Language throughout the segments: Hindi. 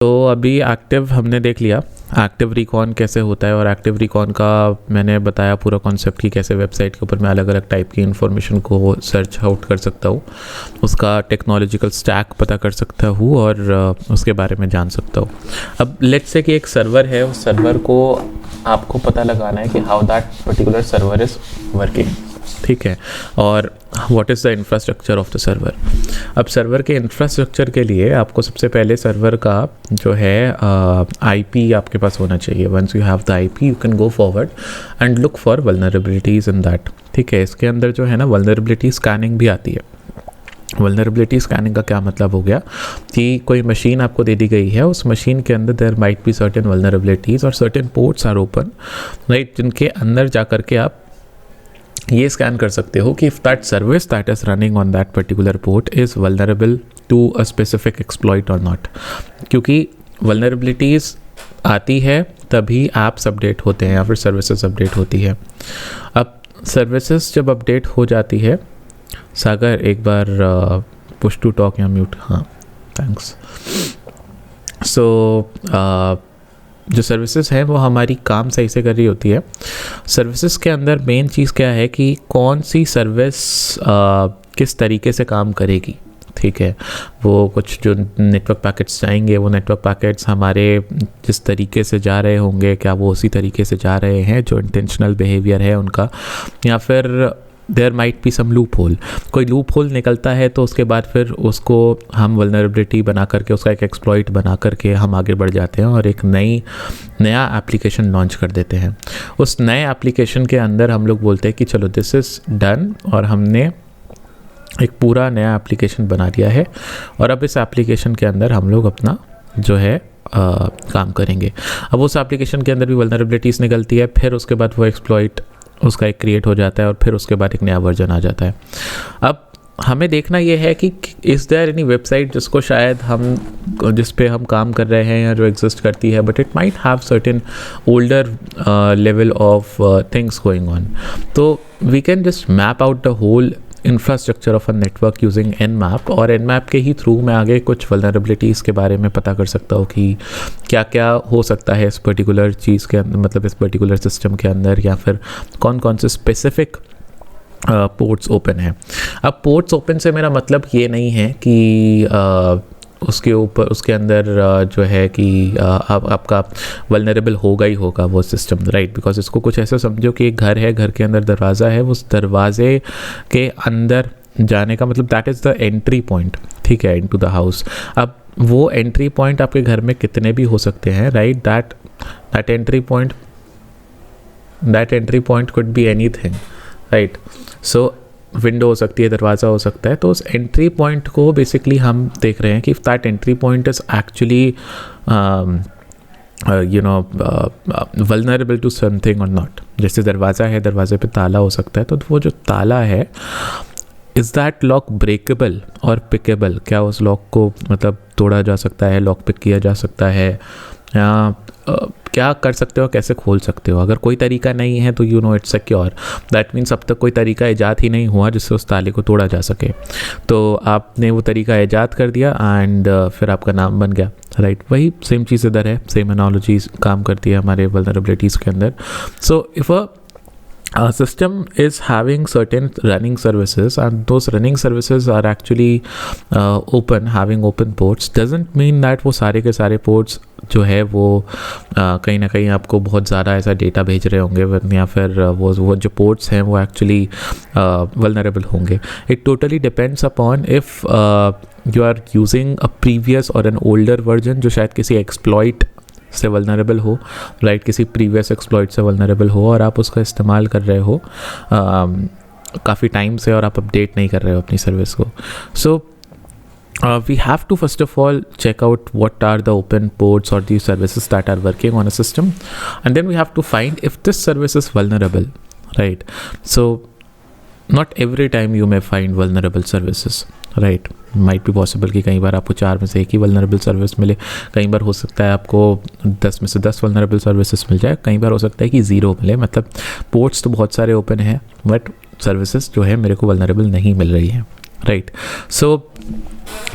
तो अभी एक्टिव हमने देख लिया, एक्टिव रिकॉन कैसे होता है, और एक्टिव रिकॉन का मैंने बताया पूरा कॉन्सेप्ट कि कैसे वेबसाइट के ऊपर मैं अलग अलग टाइप की इन्फॉर्मेशन को सर्च आउट कर सकता हूँ, उसका टेक्नोलॉजिकल स्टैक पता कर सकता हूँ और उसके बारे में जान सकता हूँ। अब लेट्स से कि एक सर्वर है, उस सर्वर को आपको पता लगाना है कि how that particular server is working, ठीक है, और what is the infrastructure of the server. अब सर्वर के इंफ्रास्ट्रक्चर के लिए आपको सबसे पहले सर्वर का जो है आईपी आपके पास होना चाहिए। Once you have the IP you can go forward and look for vulnerabilities in that, ठीक है। इसके अंदर जो है ना वल्नरेबिलिटी स्कैनिंग भी आती है। वल्नरेबिलिटी स्कैनिंग का क्या मतलब हो गया कि कोई मशीन आपको दे दी गई है, उस मशीन के अंदर there might be certain vulnerabilities और certain ports are open, right, जिनके अंदर जा कर के आप ये स्कैन कर सकते हो कि if that service that is running on that particular port is vulnerable to a specific exploit or not. क्योंकि वल्नरेबिलिटीज़ आती है तभी ऐप्स अपडेट होते हैं या फिर सर्विसेज अपडेट होती है। अब सर्विसेज जब अपडेट हो जाती है, सागर एक बार पुश टू टॉक या म्यूट, हाँ थैंक्स। सो जो सर्विसेज हैं वो हमारी काम सही से कर रही होती है। सर्विसेज के अंदर मेन चीज़ क्या है कि कौन सी सर्विस किस तरीके से काम करेगी, ठीक है। वो कुछ जो नेटवर्क पैकेट्स जाएंगे, वो नेटवर्क पैकेट्स हमारे जिस तरीके से जा रहे होंगे, क्या वो उसी तरीके से जा रहे हैं जो इंटेंशनल बिहेवियर है उनका, या फिर there might be some loophole. कोई लूप होल निकलता है तो उसके बाद फिर उसको हम वल्नरेबिलिटी बना करके, उसका एक एक्सप्लॉइट बना करके हम आगे बढ़ जाते हैं और एक नया एप्लीकेशन लॉन्च कर देते हैं। उस नए एप्लीकेशन के अंदर हम लोग बोलते हैं कि चलो दिस इज़ डन, और हमने एक पूरा नया एप्लीकेशन बना दिया है और अब इस एप्लीकेशन के अंदर हम लोग अपना जो है काम करेंगे। अब उस एप्लीकेशन के अंदर भी वल्नरेबिलिटीज़ निकलती है, फिर उसके बाद वो एक्सप्लॉइट उसका एक क्रिएट हो जाता है और फिर उसके बाद एक नया वर्जन आ जाता है। अब हमें देखना ये है कि इज़ देयर एनी वेबसाइट जिसको शायद जिस पे हम काम कर रहे हैं या जो एग्जिस्ट करती है, but it might have certain older level of things going on. तो we can just map out the whole infrastructure of a network using nmap, और nmap के ही थ्रू मैं आगे कुछ वल्नरेबिलिटीज़ के बारे में पता कर सकता हूँ कि क्या क्या हो सकता है इस पर्टिकुलर चीज़ के अंदर, मतलब इस पर्टिकुलर सिस्टम के अंदर, या फिर कौन कौन से स्पेसिफिक पोर्ट्स ओपन हैं। अब पोर्ट्स ओपन से मेरा मतलब ये नहीं है कि उसके अंदर जो है कि आपका वल्नरेबल होगा ही होगा वो सिस्टम, राइट। बिकॉज इसको कुछ ऐसा समझो कि एक घर है, घर के अंदर दरवाज़ा है, उस दरवाजे के अंदर जाने का मतलब that is the entry point, ठीक है, इनटू द हाउस। अब वो एंट्री पॉइंट आपके घर में कितने भी हो सकते हैं, right, that entry point could be anything, right. So window हो सकती है, दरवाज़ा हो सकता है। तो उस एंट्री पॉइंट को बेसिकली हम देख रहे हैं कि if that entry point is actually vulnerable to something or not. जैसे दरवाज़ा है, दरवाजे पे ताला हो सकता है, तो वो जो ताला है इज़ दैट लॉक ब्रेकेबल और पिकेबल, क्या उस लॉक को मतलब तोड़ा जा सकता है, लॉक पिक किया जा सकता है, या क्या कर सकते हो, कैसे खोल सकते हो। अगर कोई तरीका नहीं है तो you know it's secure, that means अब तक कोई तरीका ईजाद ही नहीं हुआ जिससे उस ताले को तोड़ा जा सके। तो आपने वो तरीका ईजाद कर दिया एंड फिर आपका नाम बन गया, राइट। वही सेम चीज़ इधर है, सेम एनालॉजी काम करती है हमारे वल्नरेबिलिटीज़ के अंदर। So if a system is having certain running services and those running services are actually having open ports, doesn't mean that वो सारे के सारे ports जो है वो कहीं ना कहीं आपको बहुत ज़्यादा ऐसा डेटा भेज रहे होंगे, या फिर वो जो पोर्ट्स हैं वो एक्चुअली वल्नरेबल होंगे। It totally depends upon if you are using a previous or an older version जो शायद किसी एक्सप्लॉइट से वल्नरेबल हो, राइट, किसी प्रीवियस एक्सप्लॉइट से वल्नरेबल हो, और आप उसका इस्तेमाल कर रहे हो काफ़ी टाइम से और आप अपडेट नहीं कर रहे हो अपनी सर्विस को। सो we have to first of all check out what are the open ports or the services that are working on a system, and then we have to find if this service is vulnerable, right. So not every time you may find vulnerable services, right. might be possible कि कई बार आपको 4 में से एक ही वल्नरेबल सर्विस मिले, कई बार हो सकता है आपको 10 में से 10 वल्नरेबल सर्विसेज मिल जाए, कई बार हो सकता है कि 0 मिले। मतलब पोर्ट्स तो बहुत सारे ओपन हैं बट सर्विसेज जो है मेरे को वल्नरेबल नहीं मिल रही है, राइट। सो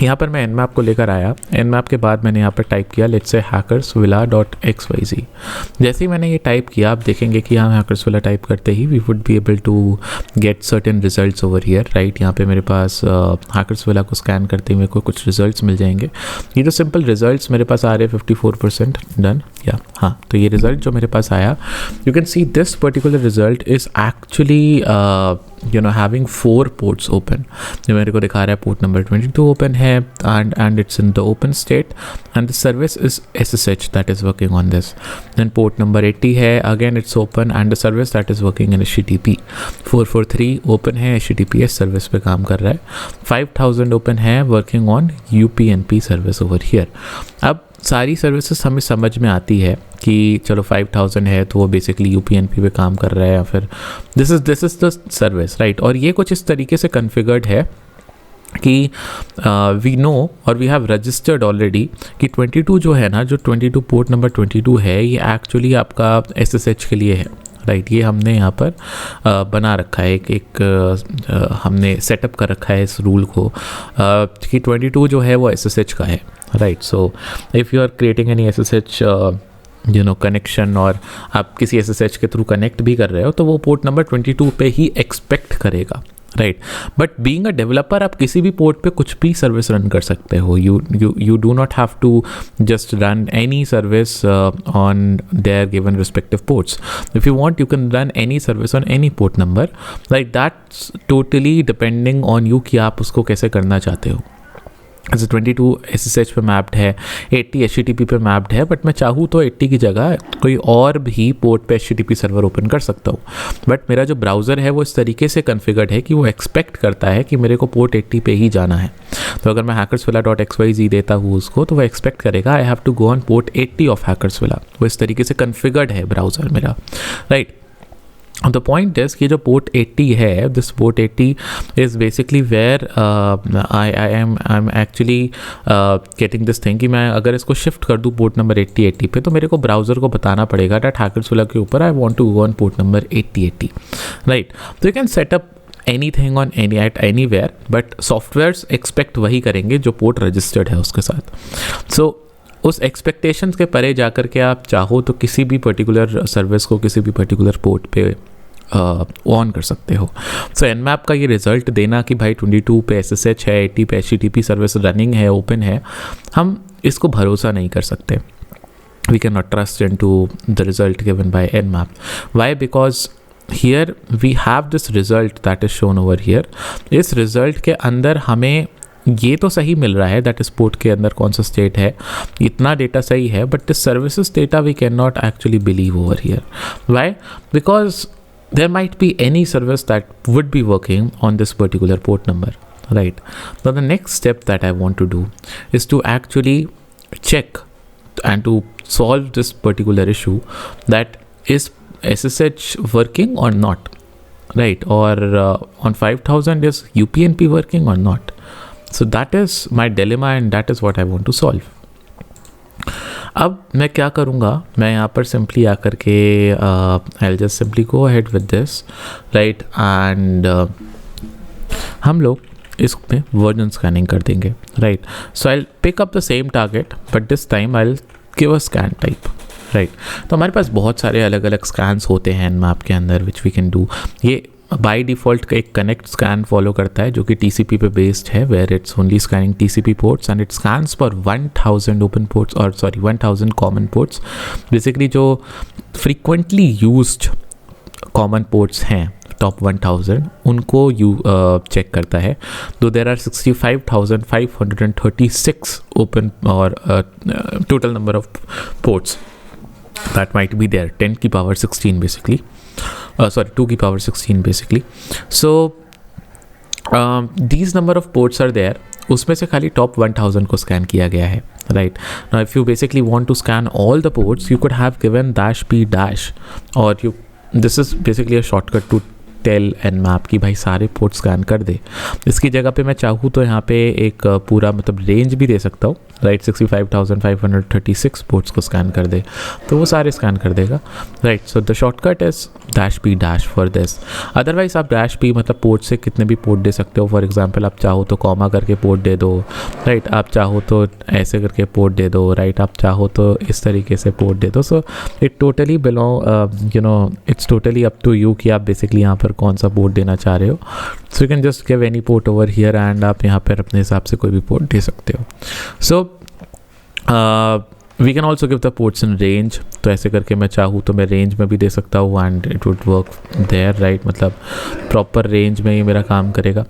यहाँ पर मैं एनमैप को लेकर आया। एनमैप के बाद मैंने यहाँ पर टाइप किया लेट्स से hackersvilla.xyz। जैसे ही मैंने ये टाइप किया, आप देखेंगे कि यहाँ hackersvilla टाइप करते ही we would be able to get certain results over here, right. यहाँ पे मेरे पास hackersvilla को स्कैन करते ही मेरे को कुछ रिजल्ट्स मिल जाएंगे। ये जो सिंपल रिजल्ट्स मेरे पास आ रहे हैं 54% डन, या हाँ, तो ये रिजल्ट जो मेरे पास आया, you can see this particular result is actually having 4 ports open. जो मेरे को दिखा रहा है पोर्ट नंबर 22 ओपन है and it's in the open state and the service is SSH that is working on this. Then port number 80 है, again it's open and the service that is working in HTTP. 443 open है, HTTPS सर्विस पे काम कर रहा है। 5000 open है, working on UPnP service over here। अब सारी सर्विसेज हमें समझ में आती है कि चलो 5000 है तो वो बेसिकली यूपीएनपी पे काम कर रहा है, या फिर this is the service, right. और ये कुछ इस तरीके से कॉन्फ़िगर्ड है कि वी नो और वी हैव रजिस्टर्ड ऑलरेडी कि 22 जो है ना, जो 22 पोर्ट नंबर 22 है, ये एक्चुअली आपका SSH के लिए है, राइट। ये हमने यहाँ पर बना रखा है, एक हमने सेटअप कर रखा है इस रूल को कि 22 जो है वो SSH का है, right. So if you are creating any SSH connection और आप किसी SSH के थ्रू कनेक्ट भी कर रहे हो तो वो पोर्ट नंबर 22 पे ही एक्सपेक्ट करेगा, right. But being a developer आप किसी भी पोर्ट पे कुछ भी सर्विस रन कर सकते हो। You do not have to just run any service on their given respective ports. If you want you can run any service on any port number, like that's totally depending on you कि आप उसको कैसे करना चाहते हो। जैसे 22 SSH पे मैप्ड है, 80 HTTP पे मैप्ड है, बट मैं चाहूँ तो 80 की जगह कोई और भी पोर्ट पे HTTP सर्वर ओपन कर सकता हूँ। बट मेरा जो ब्राउज़र है वो इस तरीके से कॉन्फ़िगर्ड है कि वो एक्सपेक्ट करता है कि मेरे को पोर्ट 80 पे ही जाना है। तो अगर मैं hackersvilla.xyz देता हूँ उसको, तो वो एक्सपेक्ट करेगा I have to go on port 80 of hackersvilla। वो इस तरीके से कॉन्फ़िगर्ड है ब्राउज़र मेरा, राइट। The point is कि जो पोर्ट 80 है, this port 80 is basically where I'm actually getting this thing कि मैं अगर इसको शिफ्ट कर दूँ पोर्ट नंबर 80 पे, तो मेरे को ब्राउज़र को बताना पड़ेगा that hackersvilla के ऊपर I want to go on port number 80, right. तो you can set up anything on at anywhere, but softwares expect वही करेंगे जो पोर्ट रजिस्टर्ड है उसके साथ। सो उस एक्सपेक्टेशंस के परे जाकर के आप चाहो तो किसी भी पर्टिकुलर सर्विस को किसी भी पर्टिकुलर पोर्ट पे ऑन कर सकते हो। सो एनमैप का ये रिज़ल्ट देना कि भाई 22 पे SSH है, 80 पे HTTP सर्विस रनिंग है, ओपन है, हम इसको भरोसा नहीं कर सकते। We can not trust into the result given by Nmap. Why? Because here we have this result that is shown over here। इस रिज़ल्ट के अंदर हमें ये तो सही मिल रहा है दैट इस पोर्ट के अंदर कौन सा स्टेट है, इतना डेटा सही है, but this services data we can not actually believe over here. Why? Because there might be any service that would be working on this particular port number, right? Now the next step that I want to do is to actually check and to solve this particular issue, that is SSH working or not, right? Or on 5000 is UPnP working or not? So that is my dilemma and that is what I want to solve. अब मैं क्या करूँगा, मैं यहाँ पर सिंपली आकर के I just simply go ahead with this, right, and हम लोग इसमें वर्जन स्कैनिंग कर देंगे, right. So I pick up the same target but this time I give a scan type, right. तो हमारे पास बहुत सारे अलग अलग स्कैन्स होते हैं मैप के अंदर विच वी कैन डू। ये बाय डिफ़ॉल्ट का एक कनेक्ट स्कैन फॉलो करता है जो कि TCP पे बेस्ड है, where it's only scanning TCP ports and it scans for 1000 open ports or 1000 common ports. Basically जो फ्रीक्वेंटली यूज्ड कॉमन पोर्ट्स हैं टॉप 1000 उनको चेक करता है। Though there are 65,536 open or total number of ports that might be there, 10 की power 16 basically, 2 की power 16 basically. So these number of ports are there, उसमें से खाली top 1000 को स्कैन किया गया है, right? Now if you basically want to scan all the ports, you could have given -p- or this is basically a shortcut to tell nmap की भाई सारे पोर्ट स्कैन कर दे। इसकी जगह पे मैं चाहूँ तो यहाँ पे एक पूरा मतलब रेंज भी दे सकता हूँ, राइट, 65,536 पोर्ट्स को स्कैन कर दे, तो वो सारे स्कैन कर देगा, right. So the shortcut is -P for this. Otherwise आप -P मतलब पोर्ट से कितने भी पोर्ट दे सकते हो। फॉर एग्जांपल आप चाहो तो कॉमा करके पोर्ट दे दो, राइट, आप चाहो तो ऐसे करके पोर्ट दे दो, राइट, आप चाहो तो इस तरीके से पोर्ट दे दो। So it totally belong it's totally up to you कि आप बेसिकली यहाँ पर कौन सा पोर्ट देना चाह रहे हो। सो you can just give any port over here and आप यहाँ पर अपने हिसाब से कोई भी पोर्ट दे सकते हो। So we can also give the ports in range. तो ऐसे करके मैं चाहूँ तो मैं रेंज में भी दे सकता हूँ and it would work there, right, मतलब प्रॉपर रेंज में ही मेरा काम करेगा।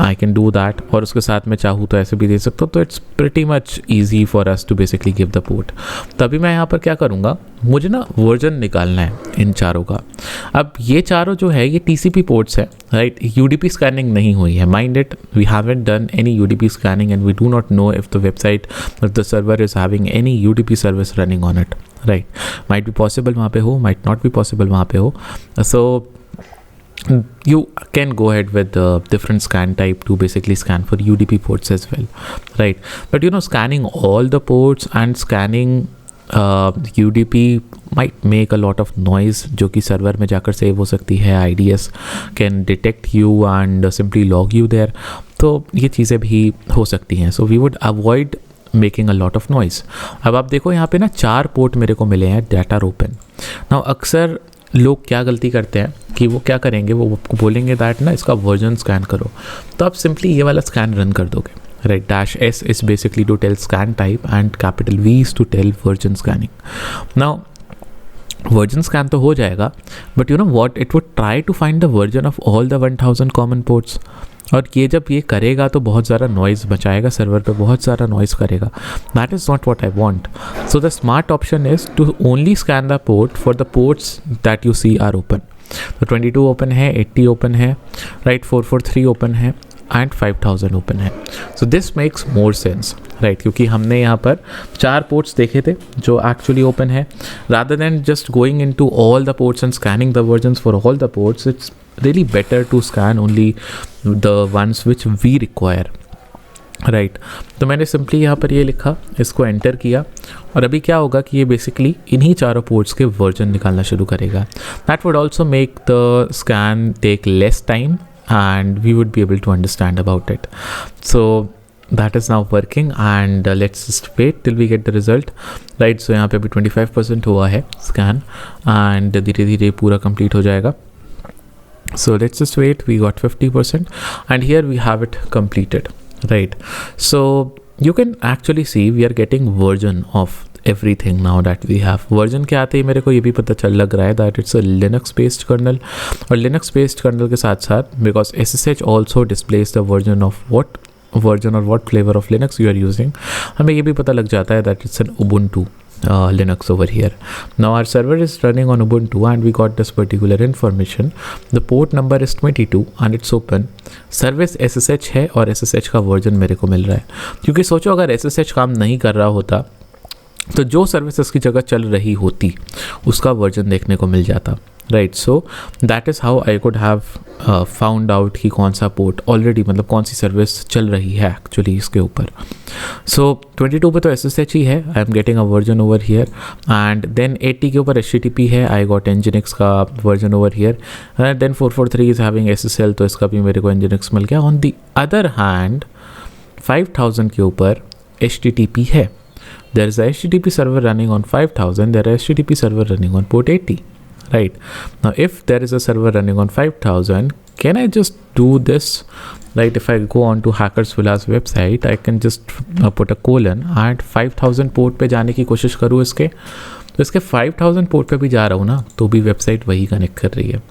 I can do that. और उसके साथ मैं चाहूँ तो ऐसे भी दे सकता हूँ। तो it's pretty much easy for us to basically give the port. तभी मैं यहाँ पर क्या करूँगा, मुझे ना वर्जन निकालना है इन चारों का। अब ये चारों जो है ये TCP पोर्ट्स है, राइट, UDP स्कैनिंग नहीं हुई है। Mind it, we haven't done any UDP scanning and we do not know if the website if the server is having any UDP service running on it, right. Might be possible वहाँ पे हो, माइट नॉट बी पॉसिबल वहाँ पे हो। सो you can go ahead with the different scan type to basically scan for UDP ports as well, right? But scanning all the ports and scanning UDP might make a lot of noise जो कि सर्वर में जाकर सेव हो सकती है। IDS can detect you and simply log you there, तो ये चीज़ें भी हो सकती हैं। So we would avoid making a lot of noise। अब आप देखो यहाँ पे ना 4 पोर्ट मेरे को मिले हैं डेटा ओपन। नाउ अक्सर लोग क्या गलती करते हैं कि वो क्या करेंगे, वो आपको बोलेंगे दैट ना इसका वर्जन स्कैन करो, तो आप सिंपली ये वाला स्कैन रन कर दोगे, right. -S is basically to tell scan type and V is to tell version scanning. Now version scan तो हो जाएगा, but you know what, it would try to find the version of all the 1000 common ports. और ये जब ये करेगा तो बहुत ज़्यादा नॉइज़ बचाएगा सर्वर पे, बहुत सारा नॉइज़ करेगा। That is not what I want. So the smart option is to only scan the port for the ports that you see are open. तो 22 ओपन है, 80 ओपन है, राइट, 443 ओपन है एंड 5000 ओपन है। So this makes more sense, right, क्योंकि हमने यहाँ पर 4 पोर्ट्स देखे थे जो एक्चुअली ओपन है। Rather than just going into all the ports and scanning the versions for all the ports, it's really better to scan only the ones which we require, right. तो मैंने सिंपली यहाँ पर ये लिखा, इसको एंटर किया और अभी क्या होगा कि ये बेसिकली इन्हीं चारों पोर्ट्स के वर्जन निकालना शुरू करेगा। That would also make the scan take less time and we would be able to understand about it. So that is now working and let's just wait till we get the result, right। so यहाँ पे अभी 25% हुआ है स्कैन एंड धीरे धीरे पूरा कंप्लीट हो जाएगा। So let's just wait, we got 50% and here we have it completed, right। So you can actually see we are getting version of everything now that we have। version के आते ही मेरे को ये भी पता चल लग रहा है that it's a Linux based kernel, और Linux based kernel के साथ साथ because SSH also displays the version of what version or what flavor of Linux you are using, हमें ये भी पता लग जाता है that it's an Ubuntu Linux over here। Now our server is running on Ubuntu and we got this particular information। The port number is 22 and it's open। Service SSH है और SSH का वर्जन मेरे को मिल रहा है, क्योंकि सोचो अगर SSH काम नहीं कर रहा होता तो जो सर्विस इसकी जगह चल रही होती उसका वर्जन देखने को मिल जाता, right. So that is how I could have found out कि कौन सा पोर्ट ऑलरेडी मतलब कौन सी सर्विस चल रही है एक्चुअली इसके ऊपर। सो 22 पे तो SSH ही है, I am getting a version over here and then 80 के ऊपर HTTP है, आई गॉट Nginx का version over here and then 443 is having SSL, तो इसका भी मेरे को Nginx मिल गया। ऑन दी अदर हैंड 5000 के ऊपर HTTP है। There is a HTTP server running on 5000, there is a HTTP server running on port 80, right? Now if there is a server running on 5000, can I just do this, right? If I go on to Hackers Villa's website, I can just put a colon and 5000 port पे जाने की कोशिश करूँ इसके, तो इसके 5000 पोर्ट पे भी जा रहा हूँ ना तो भी वेबसाइट वही कनेक्ट कर रही है,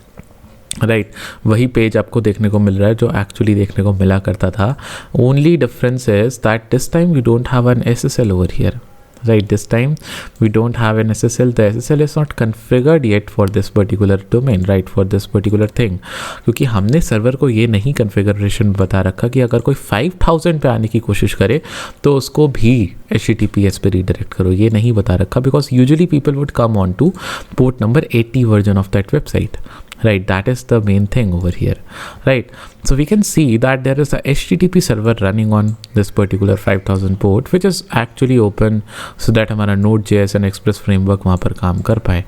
राइट। वही पेज आपको देखने को मिल रहा है जो एक्चुअली देखने को मिला करता था। Only difference is that this time we don't have an SSL over here, right। this time we don't have an SSL, the SSL is not configured yet for this particular domain, right, for this particular thing, क्योंकि हमने सर्वर को ये नहीं कन्फिगरेशन बता रखा कि अगर कोई 5000 पे आने की कोशिश करे तो उसको भी HTTPS पे रीडायरेक्ट करो, ये नहीं बता रखा, because usually people would come on two port number 80 version of that website, right? That is the main thing over here, right? So we can see that there is a HTTP server running on this particular 5000 port, which is actually open so that हमारा Node.js and Express framework वहाँ पर काम कर पाए.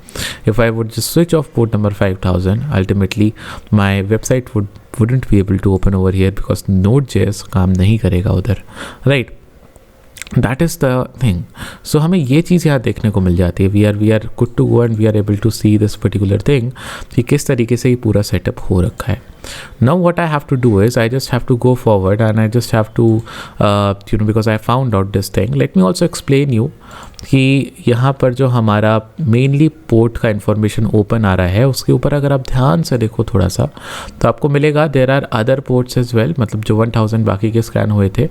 If I would just switch off port number 5000, ultimately my website wouldn't be able to open over here because Node.js काम नहीं करेगा उधर, right? That is the thing. So हमें ये चीज़ यहाँ देखने को मिल जाती है. We are good to go and we are able to see this particular thing कि किस तरीके से ये पूरा सेटअप हो रखा है. Now what I have to do is I just have to go forward and I just have to because I found out this thing, let me also explain you कि यहाँ पर जो हमारा मेनली पोर्ट का इन्फॉर्मेशन ओपन आ रहा है उसके ऊपर अगर आप ध्यान से देखो थोड़ा सा तो आपको मिलेगा there are other ports as well. मतलब जो 1000 बाकी के स्कैन हुए थे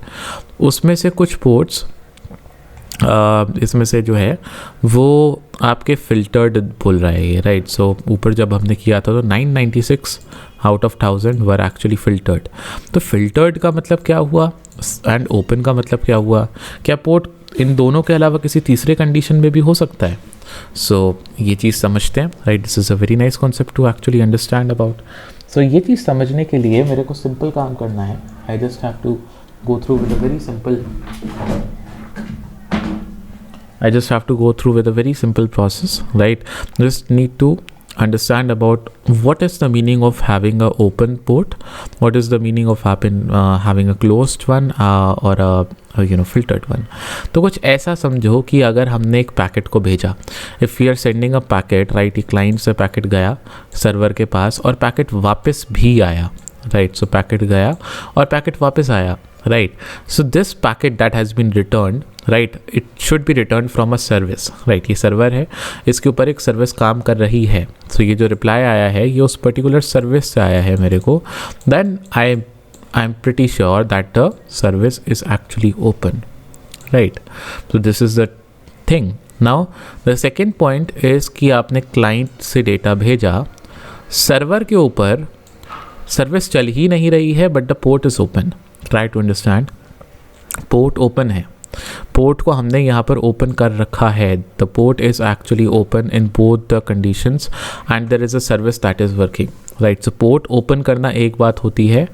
उसमें से कुछ पोर्ट्स इसमें से जो है वो आपके फ़िल्टर्ड बोल रहा है ये, राइट? सो ऊपर जब हमने किया था तो 996 out of 1000 were actually filtered. तो फ़िल्टर्ड का मतलब क्या हुआ एंड ओपन का मतलब क्या हुआ? क्या पोर्ट इन दोनों के अलावा किसी तीसरे कंडीशन में भी हो सकता है? सो ये चीज़ समझते हैं, right? This is a very nice concept to actually understand about. So ये चीज़ समझने के लिए मेरे को सिंपल काम करना है. I just have to go through with a very simple process, right? Just need to understand about what is the meaning of having a open port, what is the meaning of having a closed one or a filtered one. तो कुछ ऐसा समझो कि अगर हमने एक पैकेट को भेजा, if we are sending a packet, right? Client से पैकेट गया सर्वर के पास और पैकेट वापस भी आया, राइट? सो पैकेट गया और पैकेट वापस आया, right? So this packet that has been returned, right, it should be returned from a service, right? ये सर्वर है, इसके ऊपर एक सर्विस काम कर रही है. so ये जो रिप्लाई आया है ये उस पर्टिकुलर सर्विस से आया है मेरे को. then I'm pretty sure that the service is actually open, right? so this is the thing. now the second point is कि आपने क्लाइंट से डेटा भेजा, सर्वर के ऊपर सर्विस चल ही नहीं रही है but the port is open. Try to understand. Port open है, पोर्ट को हमने यहाँ पर ओपन कर रखा है. The port is actually open in both the conditions and there is a service that is working, right? So port open करना एक बात होती है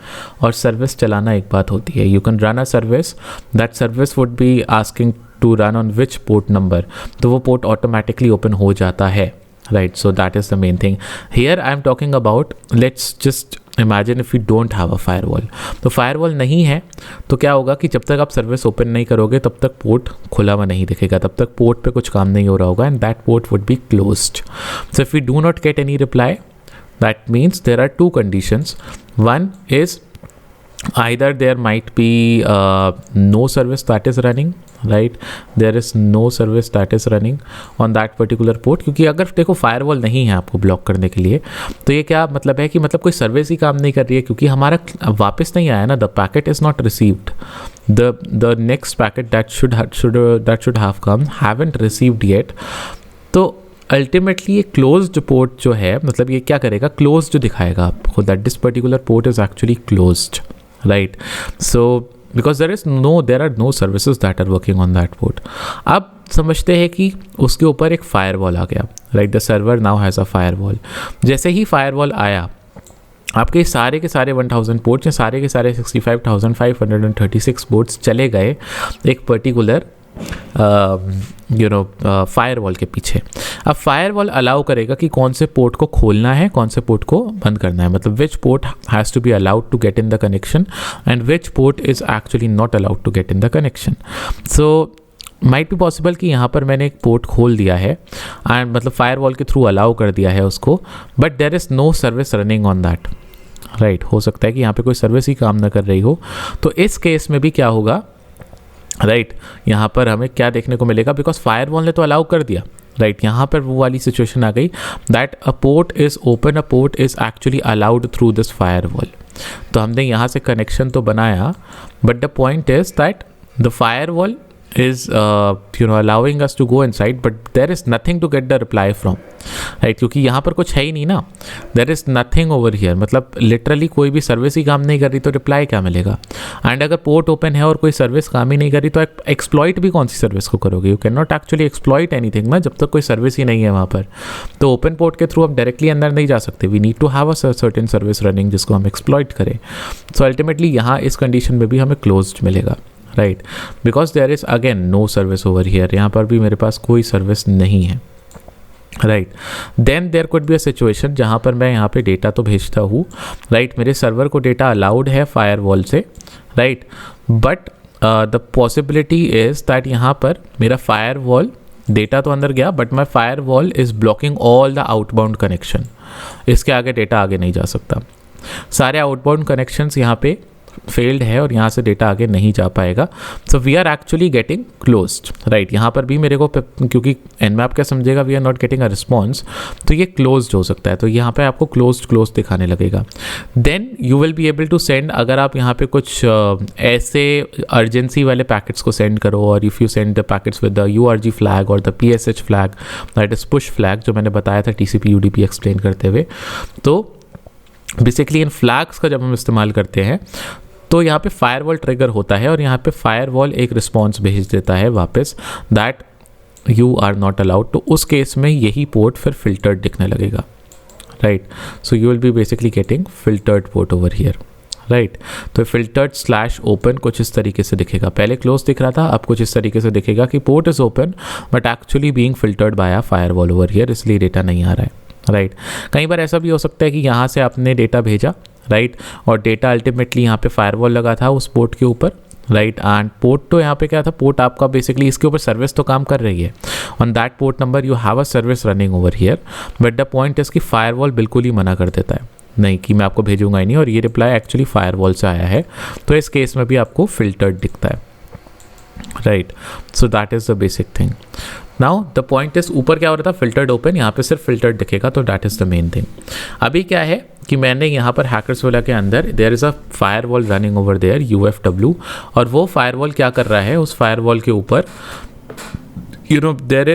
और सर्विस चलाना एक बात होती है. You can run a service, that service would be asking to run on which port number, तो वो पोर्ट ऑटोमेटिकली ओपन हो जाता है, right? So that is the main thing. Here I am talking about, let's just imagine if you don't have a firewall. तो firewall नहीं है तो क्या होगा कि जब तक आप सर्विस ओपन नहीं करोगे तब तक पोर्ट खुला हुआ नहीं दिखेगा, तब तक पोर्ट पे कुछ काम नहीं हो रहा होगा, and that port would be closed. So if we do not get any reply, that means there are two conditions. One is either there might be no service that is running, right? there is no service that is running on that particular port. क्योंकि अगर देखो फायरवॉल नहीं है आपको ब्लॉक करने के लिए तो ये क्या मतलब है कि मतलब कोई सर्विस ही काम नहीं कर रही है क्योंकि हमारा वापस नहीं आया ना. The packet is not received, the next packet that should have come haven't received yet. तो अल्टीमेटली ये क्लोज्ड पोर्ट जो है मतलब ये क्या करेगा, क्लोज्ड जो दिखाएगा आपको, that this particular port is actually closed, right? So because there are no services that are working on that port. अब समझते हैं कि उसके ऊपर एक फायरवॉल आ गया, right? The server now has a firewall. जैसे ही फायरवॉल आया आपके सारे के सारे 1000 पोर्ट्स या सारे के सारे 65,536 पोर्ट्स चले गए एक पर्टिकुलर फायरवॉल के पीछे. अब फायरवॉल अलाउ करेगा कि कौन से पोर्ट को खोलना है, कौन से पोर्ट को बंद करना है. मतलब which port has to be allowed to get in the connection and which port is actually not allowed to get in the connection. So might be possible कि यहाँ पर मैंने एक पोर्ट खोल दिया है एंड मतलब फायरवॉल के थ्रू अलाउ कर दिया है उसको, but there is no service running on that, right? हो सकता है कि यहाँ पे कोई सर्विस ही काम ना कर रही हो. तो इस केस में भी क्या होगा, राइट? यहाँ पर हमें क्या देखने को मिलेगा, बिकॉज फायरवॉल ने तो अलाउ कर दिया, राइट? यहाँ पर वो वाली सिचुएशन आ गई that a port is open, a port is actually allowed through this firewall. तो हमने यहाँ से कनेक्शन तो बनाया but the point is that the firewall is allowing us to go inside, but there is nothing to get the reply from, right? क्योंकि यहाँ पर कुछ है ही नहीं ना, there is nothing over here, मतलब लिटरली कोई भी सर्विस ही काम नहीं कर रही तो रिप्लाई क्या मिलेगा? एंड अगर पोर्ट ओपन है और कोई सर्विस काम ही नहीं कर रही तो एक्सप्लॉइट भी कौन सी सर्विस को करोगे? You can not actually exploit anything ना, जब तक कोई सर्विस ही नहीं है वहाँ पर। तो ओपन पोर्ट के थ्रू हम डायरेक्टली अंदर नहीं जा सकते, we need to have a certain service running जिसको हम एक्सप्लॉइट करें। सो अल्टीमेटली यहाँ इस कंडीशन में भी हमें क्लोज्ड मिलेगा, right, because there is again no service over here, यहाँ पर भी मेरे पास कोई सर्विस नहीं है, right. Then there could be a situation जहाँ पर मैं यहाँ पे डेटा तो भेजता हूँ, राइट, मेरे सर्वर को डेटा अलाउड है फायरवॉल से, right, but the possibility is that यहाँ पर मेरा फायरवॉल डेटा तो अंदर गया but my firewall is blocking all the outbound connection, इसके आगे डेटा आगे नहीं जा सकता, सारे आउटबाउंड कनेक्शंस यहाँ पे फेल्ड है और यहाँ से डेटा आगे नहीं जा पाएगा। So we are actually getting closed, right. यहाँ पर भी मेरे को क्योंकि Nmap क्या समझेगा we are not getting a response, तो ये क्लोज्ड हो सकता है, तो यहाँ पे आपको क्लोज दिखाने लगेगा। Then you will be able to send, अगर आप यहाँ पे कुछ ऐसे अर्जेंसी वाले पैकेट्स को सेंड करो, और if you send the packets with the URG flag और the PSH flag, that is push flag, जो मैंने बताया था TCP UDP एक्सप्लेन करते हुए, तो बेसिकली इन फ्लैग्स का जब हम इस्तेमाल करते हैं तो यहाँ पे फायरवॉल ट्रिगर होता है और यहाँ पे फायरवॉल एक रिस्पॉन्स भेज देता है वापस that you are not allowed, तो उस केस में यही पोर्ट फिर फिल्टर्ड दिखने लगेगा, right. So you will B basically getting filtered port over here, right. तो फिल्टर्ड /ओपन कुछ इस तरीके से दिखेगा, पहले क्लोज दिख रहा था, अब कुछ इस तरीके से दिखेगा कि port is open but actually being filtered by a firewall over here, इसलिए डेटा नहीं आ रहा है, राइट। कई बार ऐसा भी हो सकता है कि यहाँ से आपने डेटा भेजा, राइट, और डेटा अल्टीमेटली यहाँ पे फायरवॉल लगा था उस पोर्ट के ऊपर, राइट, एंड पोर्ट तो यहाँ पे क्या था, पोर्ट आपका बेसिकली इसके ऊपर सर्विस तो काम कर रही है, on that port number you have a service running over here, but the point is कि फायरवॉल बिल्कुल ही मना कर देता है, नहीं कि मैं आपको भेजूंगा ही नहीं, और ये रिप्लाई एक्चुअली फायरवॉल से आया है, तो इस केस में भी आपको फिल्टर्ड दिखता है, right. So that is the basic thing. Now the point is, ऊपर क्या हो रहा था, फिल्टर्ड ओपन, यहाँ पे सिर्फ फिल्टर्ड दिखेगा, तो that is the main thing. अभी क्या है कि मैंने यहाँ पर हैकर्सविला के अंदर there is a firewall running over there UFW, और वो फायरवॉल क्या कर रहा है, उस फायरवॉल के ऊपर there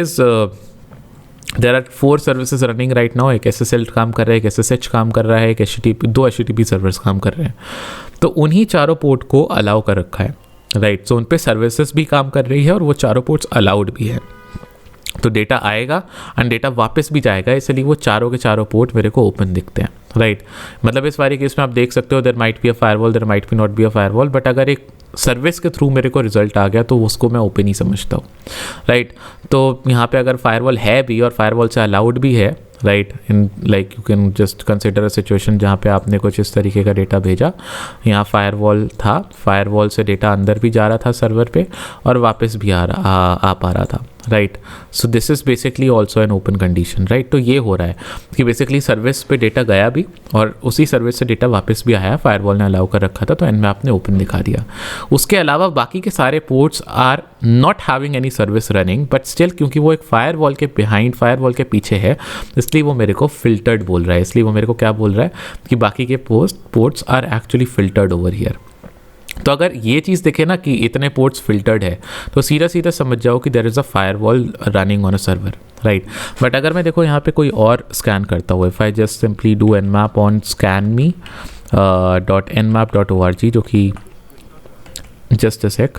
are 4 services running right now, एक SSL काम कर रहा है, एक SSH काम कर रहा है, एक दो HTTP सर्वर्स काम कर रहे हैं, तो उन्हीं चारों पोर्ट को अलाउ कर रखा है, राइट। सो उन पे सर्विसेज भी काम कर रही है और वो चारों पोर्ट्स अलाउड भी है, तो डेटा आएगा एंड डेटा वापस भी जाएगा, इसलिए वो चारों के चारों पोर्ट मेरे को ओपन दिखते हैं, राइट। मतलब इस वाले केस में आप देख सकते हो there might be a firewall, there might be not be a firewall, but अगर एक सर्विस के थ्रू मेरे को रिजल्ट आ गया तो उसको मैं ओपन ही समझता हूँ, राइट। तो यहाँ पे अगर फायरवॉल है भी और फायरवॉल से अलाउड भी है, right, in like you can just consider a situation जहाँ पे आपने कुछ इस तरीके का डेटा भेजा, यहाँ फायरवॉल था, फायरवॉल से डेटा अंदर भी जा रहा था सर्वर पे और वापस भी आ पा रहा था, right. So this is basically also an open condition, right. तो ये हो रहा है कि बेसिकली सर्विस पे डेटा गया भी और उसी सर्विस से डेटा वापस भी आया, फायरवॉल ने अलाउ कर रखा था तो Nmap ने ओपन दिखा दिया। उसके अलावा बाकी के सारे ports are not having any service running, but still क्योंकि वो एक फायरवॉल के बिहाइंड, फायरवॉल के पीछे है, इसलिए वो मेरे को फिल्टर्ड बोल रहा है, इसलिए वो मेरे को क्या बोल रहा है कि बाकी के ports are actually filtered over here. तो अगर ये चीज़ देखे ना कि इतने पोर्ट्स फिल्टर्ड है तो सीधा सीधा समझ जाओ कि there is a firewall running on a server, right. But अगर मैं देखो यहाँ पे कोई और स्कैन करता हूँ, if I just simply do Nmap on scanme.nmap.org, जो कि जस्ट अ सेक,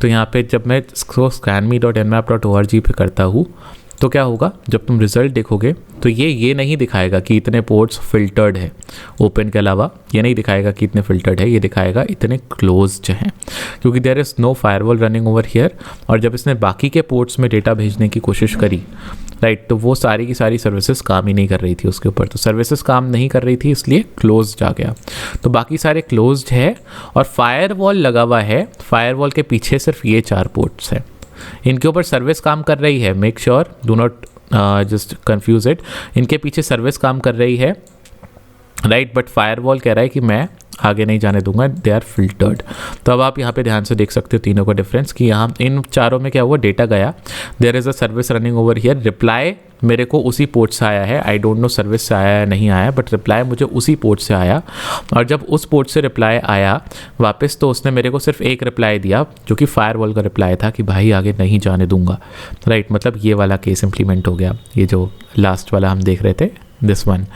तो यहाँ पे जब मैं इसको scanme.nmap.org पे करता हूँ तो क्या होगा, जब तुम रिजल्ट देखोगे तो ये नहीं दिखाएगा कि इतने पोर्ट्स फिल्टर्ड है, ओपन के अलावा ये नहीं दिखाएगा कि इतने फिल्टर्ड है, ये दिखाएगा इतने क्लोज्ड हैं, क्योंकि there is no firewall running over here. और जब इसने बाकी के पोर्ट्स में डेटा भेजने की कोशिश करी, राइट, तो वो सारी की सारी सर्विसेज काम ही नहीं कर रही थी उसके ऊपर, तो सर्विसेज काम नहीं कर रही थी इसलिए क्लोज्ड आ गया। तो बाकी सारे क्लोज्ड है और फायरवॉल लगा हुआ है, फायरवॉल के पीछे सिर्फ ये 4 पोर्ट्स हैं, इनके ऊपर सर्विस काम कर रही है, make sure do not just confuse it, इनके पीछे सर्विस काम कर रही है राइट, बट फायरवॉल कह रहा है कि मैं आगे नहीं जाने दूंगा, दे आर फिल्टर्ड। तो अब आप यहाँ पे ध्यान से देख सकते हो तीनों का डिफरेंस कि यहाँ इन चारों में क्या हुआ, डेटा गया, there is a service running over here, reply मेरे को उसी पोर्ट से आया है, आई डोंट नो सर्विस से आया या नहीं आया, बट रिप्लाई मुझे उसी पोर्ट से आया। और जब उस पोर्ट से रिप्लाई आया वापस, तो उसने मेरे को सिर्फ एक रिप्लाई दिया जो कि फायरवॉल का रिप्लाई था कि भाई आगे नहीं जाने दूंगा। राइट, मतलब ये वाला केस इम्प्लीमेंट हो गया, ये जो लास्ट वाला हम देख रहे थे, दिस वन।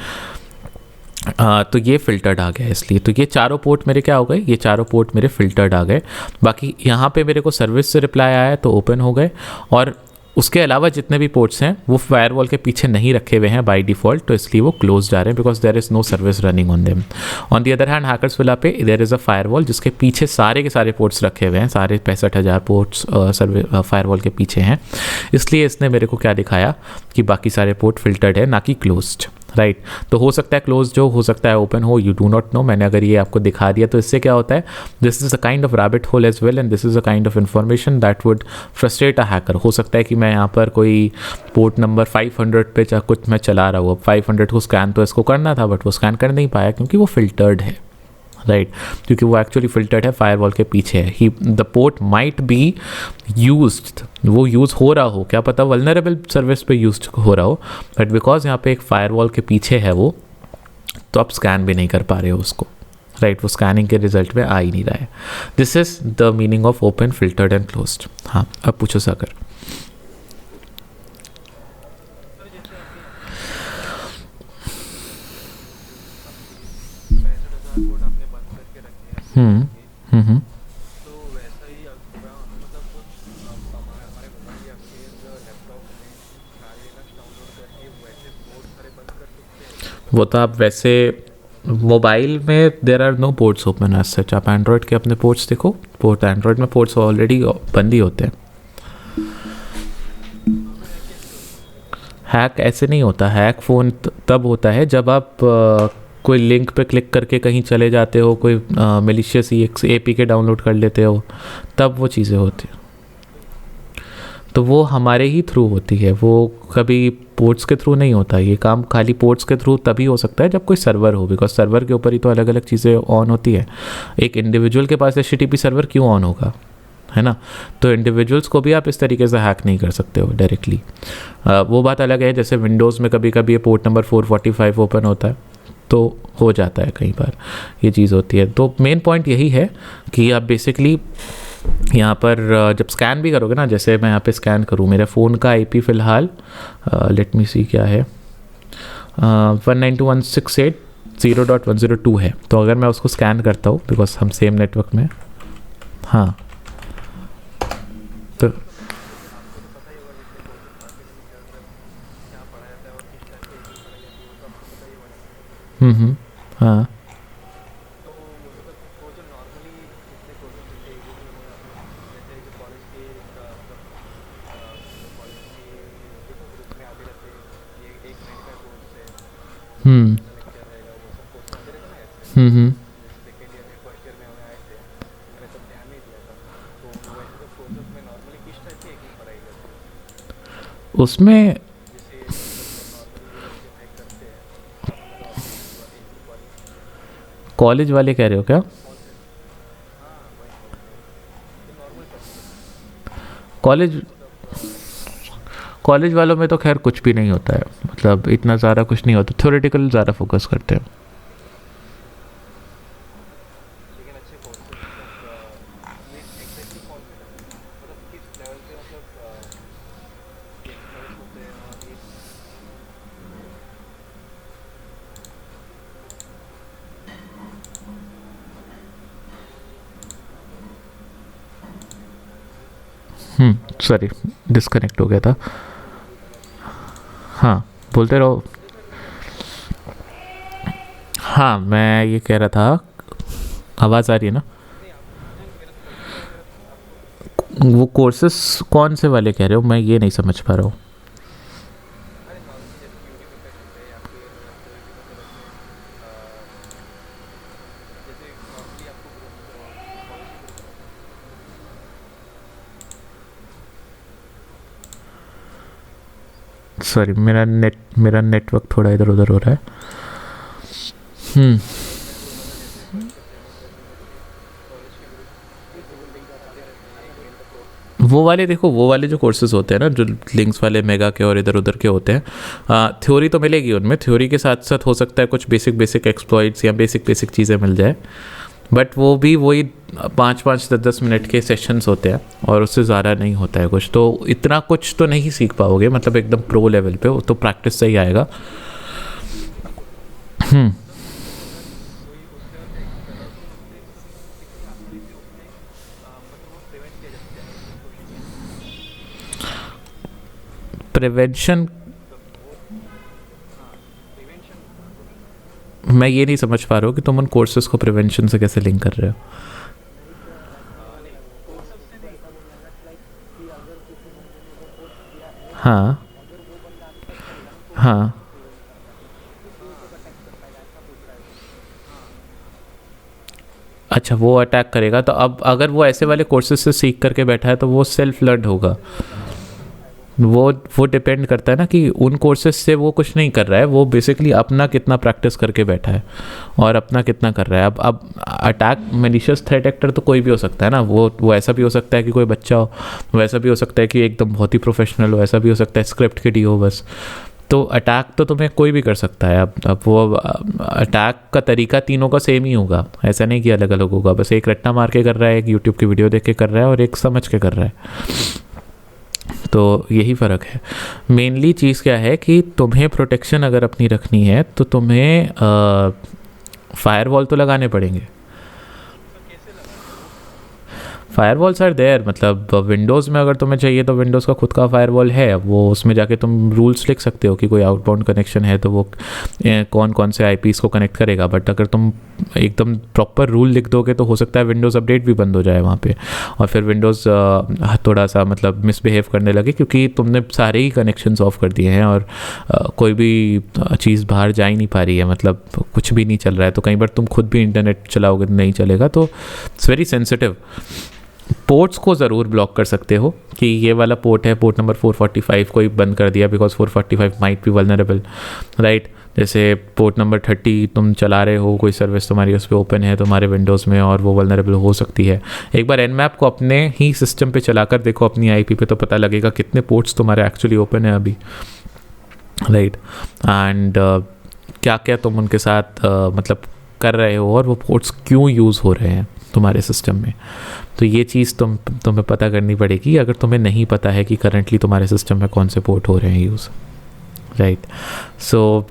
तो ये फ़िल्टर्ड आ गया, इसलिए तो ये चारों पोर्ट मेरे क्या हो गए, ये चारों पोर्ट मेरे फ़िल्टर्ड आ गए। बाकी यहाँ पे मेरे को सर्विस से रिप्लाई आया तो ओपन हो गए, और उसके अलावा जितने भी पोर्ट्स हैं वो फायरवॉल के पीछे नहीं रखे हुए हैं बाय डिफ़ॉल्ट, तो इसलिए वो क्लोज जा रहे हैं because there is no service running on them. On the other hand Hackersvilla पे देयर इज़ अ फायरवॉल जिसके पीछे सारे के सारे पोर्ट्स रखे हुए हैं, सारे 65,000 पोर्ट्स फायरवॉल के पीछे हैं, इसलिए इसने मेरे को क्या दिखाया कि बाकी सारे पोर्ट फिल्टर्ड है, ना कि क्लोज्ड। राइट, तो हो सकता है क्लोज जो हो सकता है ओपन हो, यू डू नॉट नो। मैंने अगर ये आपको दिखा दिया तो इससे क्या होता है, this is a kind of rabbit hole as well, and this is a kind of information that would frustrate a hacker. हो सकता है कि मैं यहाँ पर कोई पोर्ट नंबर 500 पे कुछ मैं चला रहा हूँ, अब 500 को स्कैन तो इसको करना था, बट वो स्कैन कर नहीं पाया क्योंकि वो फिल्टर्ड है। राइट, क्योंकि वो एक्चुअली फिल्टर्ड है, फायरवॉल के पीछे है। ही the port might be used, वो यूज़ हो रहा हो, क्या पता वल्नरेबल सर्विस पे यूज हो रहा हो, बट बिकॉज यहाँ पे एक फायरवॉल के पीछे है वो, तो आप स्कैन भी नहीं कर पा रहे हो उसको। राइट, वो स्कैनिंग के रिजल्ट में आ ही नहीं रहा है। This is the meaning of open, filtered and closed. हाँ, अब पूछो सागर। हम्म हम्म वो तो आप वैसे मोबाइल में there are no ports open as such. आप एंड्रॉयड के अपने पोर्ट्स देखो, पोर्ट एंड्रॉयड में पोर्ट्स ऑलरेडी बंद ही होते हैं। हैक ऐसे नहीं होता, हैक फ़ोन तब होता है जब आप कोई लिंक पे क्लिक करके कहीं चले जाते हो, कोई मिलिशियस APK डाउनलोड कर लेते हो, तब वो चीज़ें होती हैं। तो वो हमारे ही थ्रू होती है, वो कभी पोर्ट्स के थ्रू नहीं होता। ये काम खाली पोर्ट्स के थ्रू तभी हो सकता है जब कोई सर्वर हो, बिकॉज सर्वर के ऊपर ही तो अलग अलग चीज़ें ऑन होती है। एक इंडिविजुअल के पास HTTP सर्वर क्यों ऑन होगा, है ना? तो इंडिविजुअल्स को भी आप इस तरीके से हैक नहीं कर सकते हो डायरेक्टली। वो बात अलग है, जैसे विंडोज़ में कभी कभी ये पोर्ट नंबर 445 ओपन होता है तो हो जाता है, कई बार ये चीज़ होती है। तो मेन पॉइंट यही है कि आप बेसिकली यहाँ पर जब स्कैन भी करोगे ना, जैसे मैं यहाँ पे स्कैन करूँ, मेरे फ़ोन का IP फ़िलहाल लेट मी सी क्या है, 192.168.0.102 है। तो अगर मैं उसको स्कैन करता हूँ, बिकॉज हम सेम नेटवर्क में, हाँ, तो हाँ, हम्म हम्म, उसमें कॉलेज वाले कह रहे हो क्या? कॉलेज कॉलेज वालों में तो खैर कुछ भी नहीं होता है, मतलब इतना ज़्यादा कुछ नहीं होता, थ्योरेटिकल ज़्यादा फोकस करते हैं। सॉरी, डिस्कनेक्ट हो गया था। हाँ, बोलते रहो। हाँ, मैं ये कह रहा था, आवाज़ आ रही है ना? वो कोर्सेस कौन से वाले कह रहे हो, मैं ये नहीं समझ पा रहा हूँ। सॉरी, मेरा नेटवर्क थोड़ा इधर उधर हो रहा है। हम्म। वो वाले देखो, वो वाले जो कोर्सेज होते हैं ना, जो लिंक्स वाले मेगा के और इधर उधर के होते हैं, थ्योरी तो मिलेगी उनमें, थ्योरी के साथ साथ हो सकता है कुछ बेसिक बेसिक एक्सप्लॉइट्स या बेसिक बेसिक चीज़ें मिल जाए, बट वो भी वही 5-5 10-10 मिनट के सेशंस होते हैं और उससे ज़्यादा नहीं होता है कुछ, तो इतना कुछ तो नहीं सीख पाओगे मतलब एकदम प्रो लेवल पे, वो तो प्रैक्टिस से ही आएगा। हम्म। प्रिवेंशन, मैं ये नहीं समझ पा रहा हूँ कि तुम उन कोर्सेज को प्रिवेंशन से कैसे लिंक कर रहे हो। हाँ हाँ। अच्छा, वो अटैक करेगा, तो अब अगर वो ऐसे वाले कोर्सेज से सीख करके बैठा है तो वो सेल्फ लर्न होगा। वो डिपेंड करता है ना कि उन कोर्सेज से वो कुछ नहीं कर रहा है, वो बेसिकली अपना कितना प्रैक्टिस करके बैठा है और अपना कितना कर रहा है। अब अटैक मेलिशियस थ्रेट एक्टर तो कोई भी हो सकता है ना, वो ऐसा भी हो सकता है कि कोई बच्चा हो, वो ऐसा भी हो सकता है कि एकदम बहुत ही प्रोफेशनल हो, ऐसा भी हो सकता है स्क्रिप्ट के डी हो बस। तो अटैक तो तुम्हें कोई भी कर सकता है। अब वो अटैक का तरीका तीनों का सेम ही होगा, ऐसा नहीं कि अलग अलग होगा, बस एक रट्टा मार के कर रहा है, एक यूट्यूब की वीडियो देख के कर रहा है और एक समझ के कर रहा है। तो यही फ़र्क है। मेनली चीज़ क्या है कि तुम्हें प्रोटेक्शन अगर अपनी रखनी है तो तुम्हें फायरवॉल तो लगाने पड़ेंगे। फायरवॉल्स आर देयर, मतलब विंडोज़ में अगर तुम्हें चाहिए तो विंडोज़ का खुद का फायरवॉल है, अब वो उसमें जाके तुम रूल्स लिख सकते हो कि कोई आउटबाउंड कनेक्शन है तो वो कौन कौन से आईपीज़ को कनेक्ट करेगा। बट अगर तुम एकदम प्रॉपर रूल लिख दोगे तो हो सकता है विंडोज़ अपडेट भी बंद हो जाए वहाँ पे, और फिर विंडोज़ थोड़ा सा मतलब मिसबिहेव करने लगे क्योंकि तुमने सारे ही कनेक्शंस ऑफ कर दिए हैं और कोई भी चीज़ बाहर जा ही नहीं पा रही है, मतलब कुछ भी नहीं चल रहा है। तो कई बार तुम खुद भी इंटरनेट चलाओगे तो नहीं चलेगा, तो इट्स वेरी सेंसिटिव। पोर्ट्स को ज़रूर ब्लॉक कर सकते हो कि ये वाला पोर्ट है, पोर्ट नंबर 445 को ही बंद कर दिया because 445 might be vulnerable, right. जैसे पोर्ट नंबर 30 तुम चला रहे हो, कोई सर्विस तुम्हारी उस पर ओपन है तुम्हारे विंडोज़ में और वो वल्नरेबल हो सकती है। एक बार एनमैप को अपने ही सिस्टम पे चलाकर देखो अपनी आईपी पे, तो पता लगेगा कितने पोर्ट्स तुम्हारे एक्चुअली ओपन है अभी, राइट। एंड क्या क्या तुम उनके साथ मतलब कर रहे हो और वो पोर्ट्स क्यों यूज़ हो रहे हैं तुम्हारे सिस्टम में। तो ये चीज़ तुम्हें पता करनी पड़ेगी अगर तुम्हें नहीं पता है कि करंटली तुम्हारे सिस्टम में कौन से पोर्ट हो रहे हैं यूज़, राइट। सो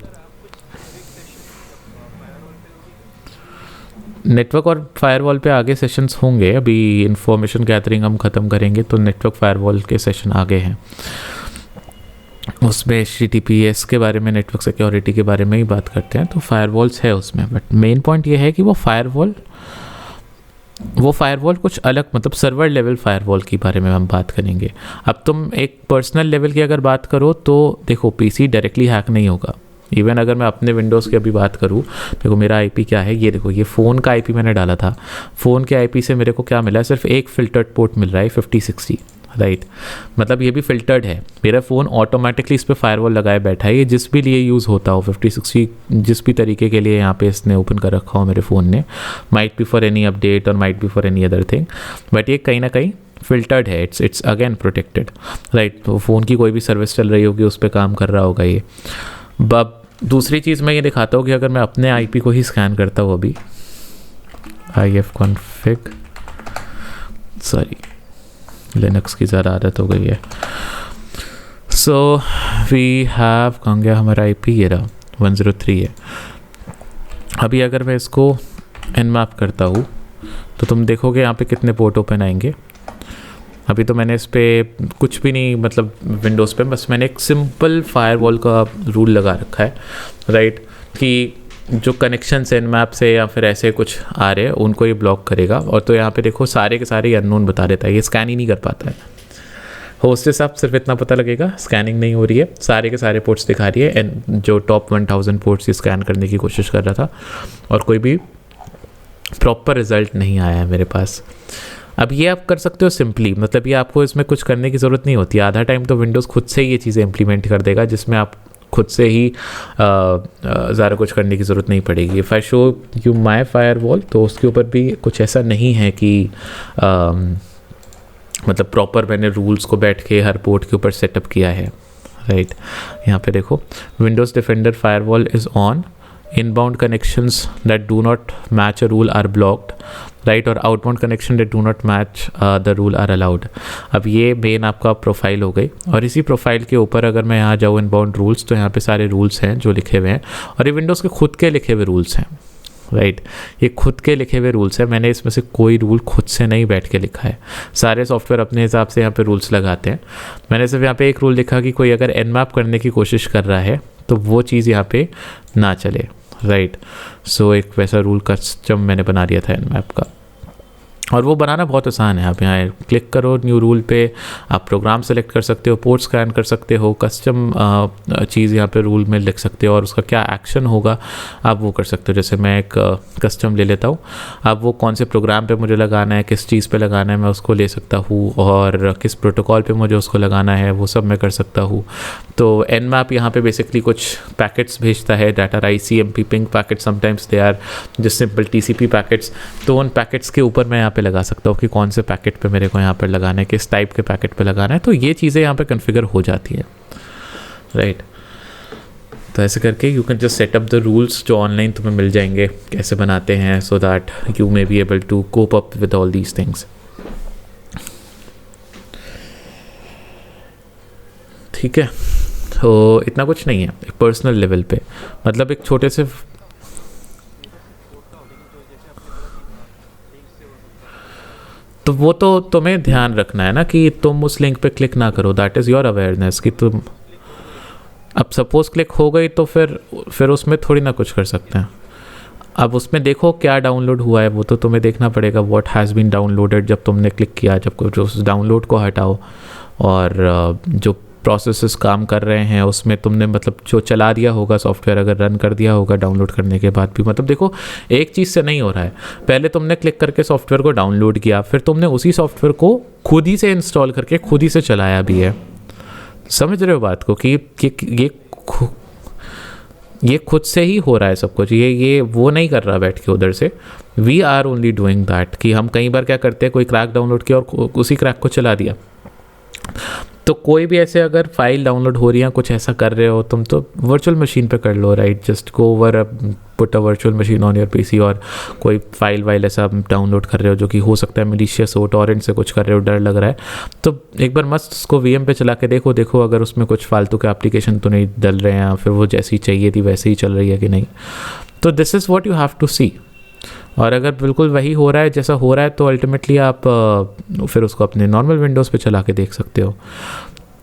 नेटवर्क और फायरवॉल पे आगे सेशंस होंगे, अभी इंफॉर्मेशन गैदरिंग हम ख़त्म करेंगे तो नेटवर्क फायरवॉल के सेशन आगे हैं, उसमें HTTPS के बारे में, नेटवर्क सिक्योरिटी के बारे में ही बात करते हैं। तो फायरवॉल्स है उसमें, बट मेन पॉइंट ये है कि वो फायरवॉल कुछ अलग, मतलब सर्वर लेवल फायरवॉल के बारे में हम बात करेंगे। अब तुम एक पर्सनल लेवल की अगर बात करो तो देखो पीसी डायरेक्टली हैक नहीं होगा। इवन अगर मैं अपने विंडोज़ की अभी बात करूँ, देखो मेरा आईपी क्या है, ये देखो ये फ़ोन का आईपी मैंने डाला था, फ़ोन के आईपी से मेरे को क्या मिला है, सिर्फ एक फ़िल्टर्ड पोर्ट मिल रहा है 5060, राइट। मतलब ये भी फ़िल्टर्ड है, मेरा फ़ोन ऑटोमेटिकली इस पर फायरवॉल लगाए बैठा है। ये जिस भी लिए यूज़ होता हो 5060, जिस भी तरीके के लिए यहाँ पे इसने ओपन कर रखा हो मेरे फ़ोन ने, might be for any update और might be for any other thing, but ये कहीं ना कहीं फ़िल्टर्ड है, इट्स अगेन प्रोटेक्टेड, राइट। तो फ़ोन की कोई भी सर्विस चल रही होगी उस पर काम कर रहा होगा ये। अब दूसरी चीज़ मैं ये दिखाता हूँ कि अगर मैं अपने आईपी को ही स्कैन करता हूँ अभी, ifconfig, सॉरी लिनक्स की ज़्यादा आदत हो गई है। सो वी हैव, कहाँ गया हमारा आईपी, ये रहा 103 है। अभी अगर मैं इसको nmap करता हूँ तो तुम देखोगे यहाँ पे कितने पोर्ट ओपन आएंगे। अभी तो मैंने इस पर कुछ भी नहीं, मतलब विंडोज़ पे बस मैंने एक सिंपल फायरवॉल का रूल लगा रखा है, राइट, कि जो कनेक्शन nmap से या फिर ऐसे कुछ आ रहे हैं उनको ये ब्लॉक करेगा। और तो यहाँ पे देखो सारे के सारे अननोन बता देता है, ये स्कैन ही नहीं कर पाता है। होस्टेस आप सिर्फ इतना पता लगेगा स्कैनिंग नहीं हो रही है, सारे के सारे पोर्ट्स दिखा रही है, एंड जो टॉप 1000 पोर्ट्स ही स्कैन करने की कोशिश कर रहा था और कोई भी प्रॉपर रिजल्ट नहीं आया है मेरे पास। अब ये आप कर सकते हो सिंपली, मतलब ये आपको इसमें कुछ करने की ज़रूरत नहीं होती। आधा टाइम तो विंडोज़ खुद से ही ये चीज़ें इम्प्लीमेंट कर देगा जिसमें आप खुद से ही ज़्यादा कुछ करने की ज़रूरत नहीं पड़ेगी। If I show you my firewall तो उसके ऊपर भी कुछ ऐसा नहीं है कि मतलब प्रॉपर मैंने रूल्स को बैठ के हर पोर्ट के ऊपर सेटअप किया है, राइट। यहाँ पे देखो, Windows defender firewall is on, inbound connections that do not match a rule are blocked, right, और outbound connection that do not match the rule are allowed। अब ये मेन आपका प्रोफाइल हो गई, और इसी प्रोफाइल के ऊपर अगर मैं यहाँ जाऊँ inbound rules तो यहाँ पे सारे रूल्स हैं जो लिखे हुए हैं, और ये विंडोज़ के खुद के लिखे हुए रूल्स हैं, राइट। ये खुद के लिखे हुए रूल्स हैं, मैंने इसमें से कोई रूल खुद से नहीं बैठ के लिखा है। सारे सॉफ्टवेयर अपने हिसाब से यहाँ पे रूल्स लगाते हैं। मैंने सिर्फ यहाँ पे एक रूल लिखा कि कोई अगर nmap करने की कोशिश कर रहा है तो वो चीज़ यहाँ पे ना चले, राइट। सो एक वैसा रूल कस्टम मैंने बना दिया था nmap का, और वो बनाना बहुत आसान है। आप यहाँ क्लिक करो न्यू रूल पे, आप प्रोग्राम सेलेक्ट कर सकते हो, पोर्ट स्कैन कर सकते हो, कस्टम चीज़ यहाँ पे रूल में लिख सकते हो, और उसका क्या एक्शन होगा आप वो कर सकते हो। जैसे मैं एक कस्टम ले लेता हूँ, अब वो कौन से प्रोग्राम पे मुझे लगाना है, किस चीज़ पे लगाना है, मैं उसको ले सकता हूँ, और किस प्रोटोकॉल पे मुझे उसको लगाना है वो सब मैं कर सकता हूँ। तो nmap यहाँ पे बेसिकली कुछ पैकेट्स भेजता है, data ICMP ping packet, sometimes they are just simple TCP packets. तो उन पैकेट्स के ऊपर मैं यहाँ पे लगा सकता हूँ कि कौन से पैकेट पे मेरे को यहाँ पर लगाना है, किस टाइप के पैकेट पे लगाना है। तो ये चीज़ें यहाँ पे कॉन्फ़िगर हो जाती हैं, राइट। तो ऐसे करके you can just set up the rules जो ऑनलाइन तुम्हें मिल जाएंगे कैसे बनाते हैं, so that you may be able to cope up with all these things. ठीक है, तो इतना कुछ नहीं है एक पर्सनल लेवल पे, मतलब एक छोटे से तो वो तो तुम्हें ध्यान रखना है ना कि तुम उस लिंक पे क्लिक ना करो, दैट इज़ योर अवेयरनेस कि तुम अब सपोज क्लिक हो गई तो फिर उसमें थोड़ी ना कुछ कर सकते हैं। अब उसमें देखो क्या डाउनलोड हुआ है, वो तो तुम्हें देखना पड़ेगा, व्हाट हैज़ बीन डाउनलोडेड जब तुमने क्लिक किया, जब जो उस डाउनलोड को हटाओ, और जो प्रोसेसेस काम कर रहे हैं उसमें तुमने मतलब जो चला दिया होगा सॉफ्टवेयर, अगर रन कर दिया होगा डाउनलोड करने के बाद भी, मतलब देखो एक चीज़ से नहीं हो रहा है। पहले तुमने क्लिक करके सॉफ्टवेयर को डाउनलोड किया, फिर तुमने उसी सॉफ्टवेयर को खुद ही से इंस्टॉल करके खुद ही से चलाया भी है। समझ रहे हो बात को कि ये खुद से ही हो रहा है सब कुछ, ये वो नहीं कर रहा बैठ के उधर से। We are only doing that कि हम कई बार क्या करते हैं, कोई क्रैक डाउनलोड किया और उसी क्रैक को चला दिया। तो कोई भी ऐसे अगर फाइल डाउनलोड हो रही है, कुछ ऐसा कर रहे हो तुम, तो वर्चुअल मशीन पे कर लो, right. Just go over, put a virtual machine on your PC, और कोई फाइल ऐसा डाउनलोड कर रहे हो जो कि हो सकता है मिलीशियस हो, टॉरेंट से कुछ कर रहे हो, डर लग रहा है, तो एक बार मस्त उसको VM पे चला के देखो अगर उसमें कुछ फालतू के एप्लीकेशन तो नहीं डल रहे हैं, फिर वो जैसी चाहिए थी वैसे ही चल रही है कि नहीं। तो this is what you have to see. और अगर बिल्कुल वही हो रहा है जैसा हो रहा है तो अल्टीमेटली आप फिर उसको अपने नॉर्मल विंडोज़ पे चला के देख सकते हो।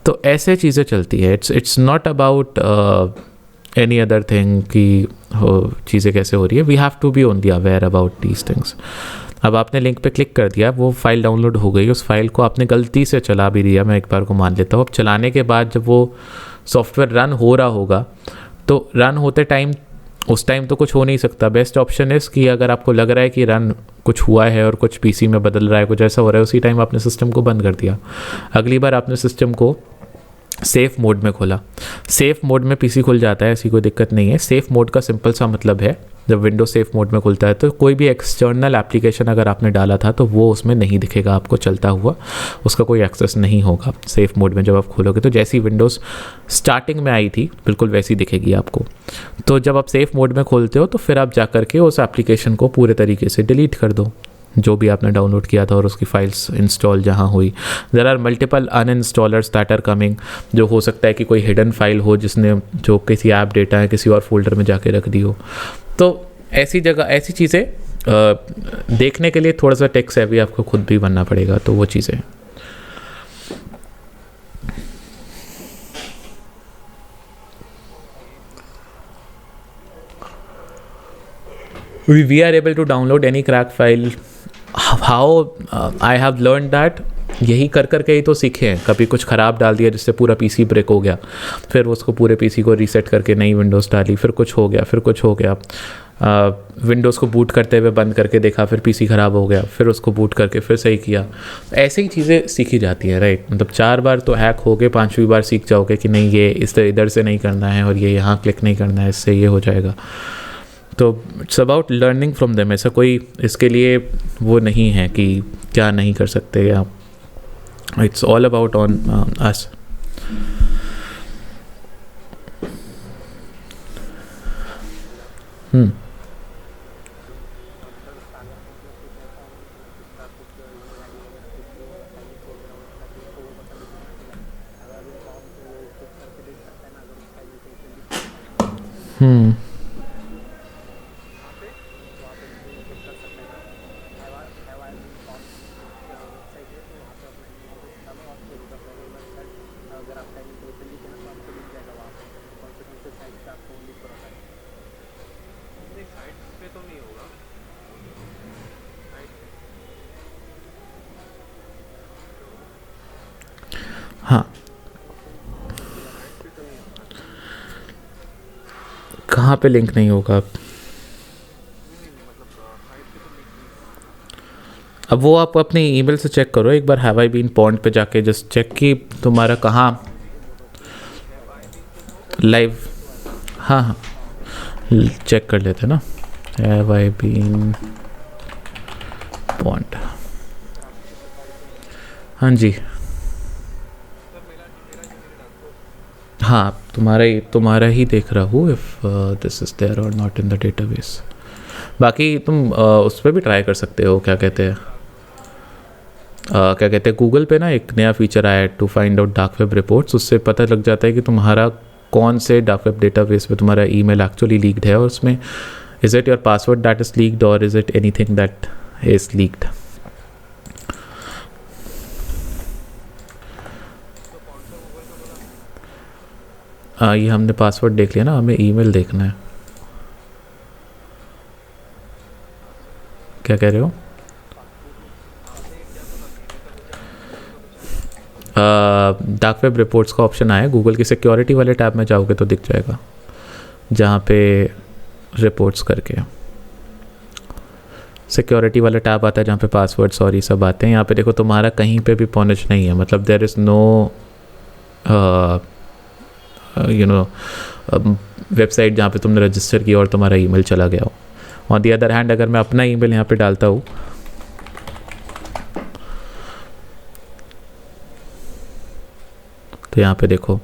तो ऐसे चीज़ें चलती है, it's not about any other thing कि चीज़ें कैसे हो रही है। We have to be only aware about these things. अब आपने लिंक पे क्लिक कर दिया, वो फाइल डाउनलोड हो गई, उस फाइल को आपने गलती से चला भी दिया, मैं एक बार को मान लेता हूँ। अब चलाने के बाद जब वो सॉफ्टवेयर रन हो रहा होगा, तो रन होते टाइम उस टाइम तो कुछ हो नहीं सकता। बेस्ट ऑप्शन इज़ कि अगर आपको लग रहा है कि रन कुछ हुआ है और कुछ पीसी में बदल रहा है, कुछ ऐसा हो रहा है, उसी टाइम आपने सिस्टम को बंद कर दिया। अगली बार आपने सिस्टम को सेफ़ मोड में खोला, सेफ़ मोड में पीसी खुल जाता है, ऐसी कोई दिक्कत नहीं है। सेफ़ मोड का सिंपल सा मतलब है, जब विंडो सेफ़ मोड में खुलता है तो कोई भी एक्सटर्नल एप्लीकेशन अगर आपने डाला था तो वो उसमें नहीं दिखेगा आपको चलता हुआ, उसका कोई एक्सेस नहीं होगा सेफ़ मोड में। जब आप खोलोगे तो जैसी विंडोज़ स्टार्टिंग में आई थी बिल्कुल वैसी दिखेगी आपको। तो जब आप सेफ़ मोड में खोलते हो तो फिर आप जा कर के उस एप्लीकेशन को पूरे तरीके से डिलीट कर दो, जो भी आपने डाउनलोड किया था और उसकी फाइल्स इंस्टॉल जहाँ हुई। There are multiple uninstallers that are coming, जो हो सकता है कि कोई हिडन फाइल हो जिसने जो किसी ऐप डेटा है किसी और फोल्डर में जाके रख दी हो। तो ऐसी जगह ऐसी चीज़ें देखने के लिए थोड़ा सा टेक सेवी आपको खुद भी बनना पड़ेगा। तो वो चीज़ें we are able to download any crack file. How I have learned that, यही कर के ही तो सीखे हैं। कभी कुछ ख़राब डाल दिया जिससे पूरा पीसी ब्रेक हो गया, फिर उसको पूरे पीसी को रीसेट करके नई विंडोज़ डाली, फिर कुछ हो गया, फिर कुछ हो गया। विंडोज़ को बूट करते हुए बंद करके देखा, फिर पीसी ख़राब हो गया, फिर उसको बूट करके फिर सही किया। ऐसे ही चीज़ें सीखी जाती हैं, राइट। मतलब 4 बार तो हैक हो गए, 5वीं बार सीख जाओगे कि नहीं ये इस तरह इधर से नहीं करना है और ये यहाँ क्लिक नहीं करना है, इससे ये हो जाएगा। तो it's about learning from them. ऐसा कोई इसके लिए वो नहीं है कि क्या नहीं कर सकते, या it's all about on us. हाँ, कहाँ पे लिंक नहीं होगा? अब वो आप अपनी ईमेल से चेक करो एक बार, हैव आई बीन पॉन्ड पे जाके जस्ट चेक कि तुम्हारा कहाँ लाइव। हाँ हाँ, चेक कर लेते ना, हैव आई बीन पॉन्ड। हाँ जी, हाँ तुम्हारा ही देख रहा हूँ, इफ़ दिस इज़ देयर और नॉट इन द डेटाबेस। बाकी तुम उस पर भी ट्राई कर सकते हो, क्या कहते हैं गूगल पे ना एक नया फीचर आया है to find out dark web reports. उससे पता लग जाता है कि तुम्हारा कौन से डार्क वेब डेटाबेस पे तुम्हारा ईमेल एक्चुअली लीक्ड है, और उसमें is it your password that is leaked और is it anything that is leaked. ये हमने पासवर्ड देख लिया ना, हमें ईमेल देखना है। क्या कह रहे हो? डार्क वेब रिपोर्ट्स का ऑप्शन आया गूगल की सिक्योरिटी वाले टैब में जाओगे तो दिख जाएगा, जहाँ पे रिपोर्ट्स करके सिक्योरिटी वाला टैब आता है, जहाँ पे पासवर्ड्स और ये सब आते हैं। यहाँ पे देखो तुम्हारा कहीं पे भी पहुँच नहीं है, मतलब there is no you know website जहाँ पे तुमने रजिस्टर किया और तुम्हारा ईमेल चला गया हो। ऑन दी अदर हैंड अगर मैं अपना ईमेल यहाँ पे डालता हूँ, तो यहाँ पे देखो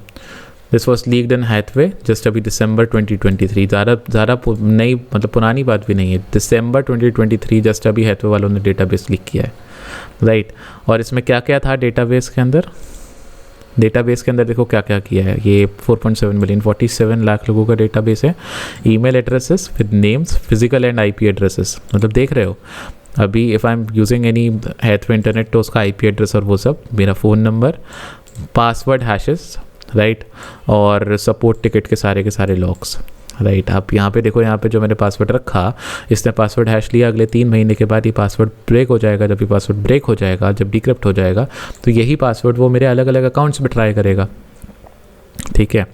this was leaked in Hathway just अभी दिसंबर 2023। ज़्यादा नई मतलब पुरानी बात भी नहीं है, दिसंबर 2023 जस्ट अभी हैथवे वालों ने डेटाबेस लीक किया है, राइट। और इसमें क्या क्या था डेटाबेस के अंदर देखो क्या क्या किया है। ये 4.7 मिलियन 47 लाख लोगों का डेटाबेस है। Email addresses with names, physical and IP addresses, मतलब देख रहे हो अभी if I am using any Hathway internet तो उसका आईपी एड्रेस और वो सब, मेरा phone number, password hashes, right, और सपोर्ट टिकट के सारे लॉक्स, राइट। आप यहाँ पे देखो, यहाँ पे जो मैंने पासवर्ड रखा, इसने पासवर्ड हैश लिया, अगले 3 महीने के बाद ये पासवर्ड ब्रेक हो जाएगा। जब ये पासवर्ड ब्रेक हो जाएगा, जब डिक्रिप्ट हो जाएगा, तो यही पासवर्ड वो मेरे अलग अलग अकाउंट्स में ट्राई करेगा, ठीक है।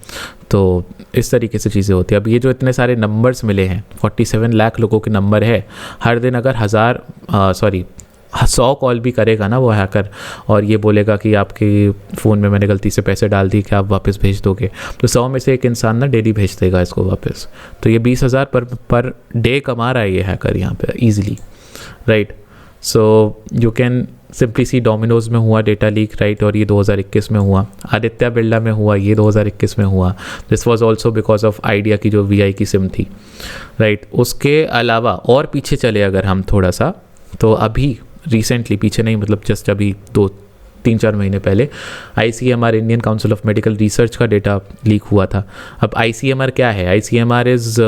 तो इस तरीके से चीज़ें होती है। अब ये जो इतने सारे नंबर्स मिले हैं, 47 लाख लोगों के नंबर है, हर दिन अगर 100 कॉल भी करेगा ना वो हैकर, और ये बोलेगा कि आपके फ़ोन में मैंने गलती से पैसे डाल दिए, क्या आप वापस भेज दोगे, तो 100 में से एक इंसान ना डेली भेज देगा इसको वापस। तो ये 20,000 पर डे कमा रहा है ये हैकर यहाँ पे easily, right. So you can simply see Domino's में हुआ डेटा लीक, राइट, और ये 2021 में हुआ। आदित्य बिरला में हुआ, ये 2021 में हुआ। This was also because of idea की जो VI की सिम थी, राइट। उसके अलावा और पीछे चले अगर हम थोड़ा सा, तो अभी रिसेंटली, पीछे नहीं मतलब जस्ट अभी 2-3-4 महीने पहले, ICMR Indian council of medical research का डेटा लीक हुआ था। अब ICMR क्या है? ICMR इज़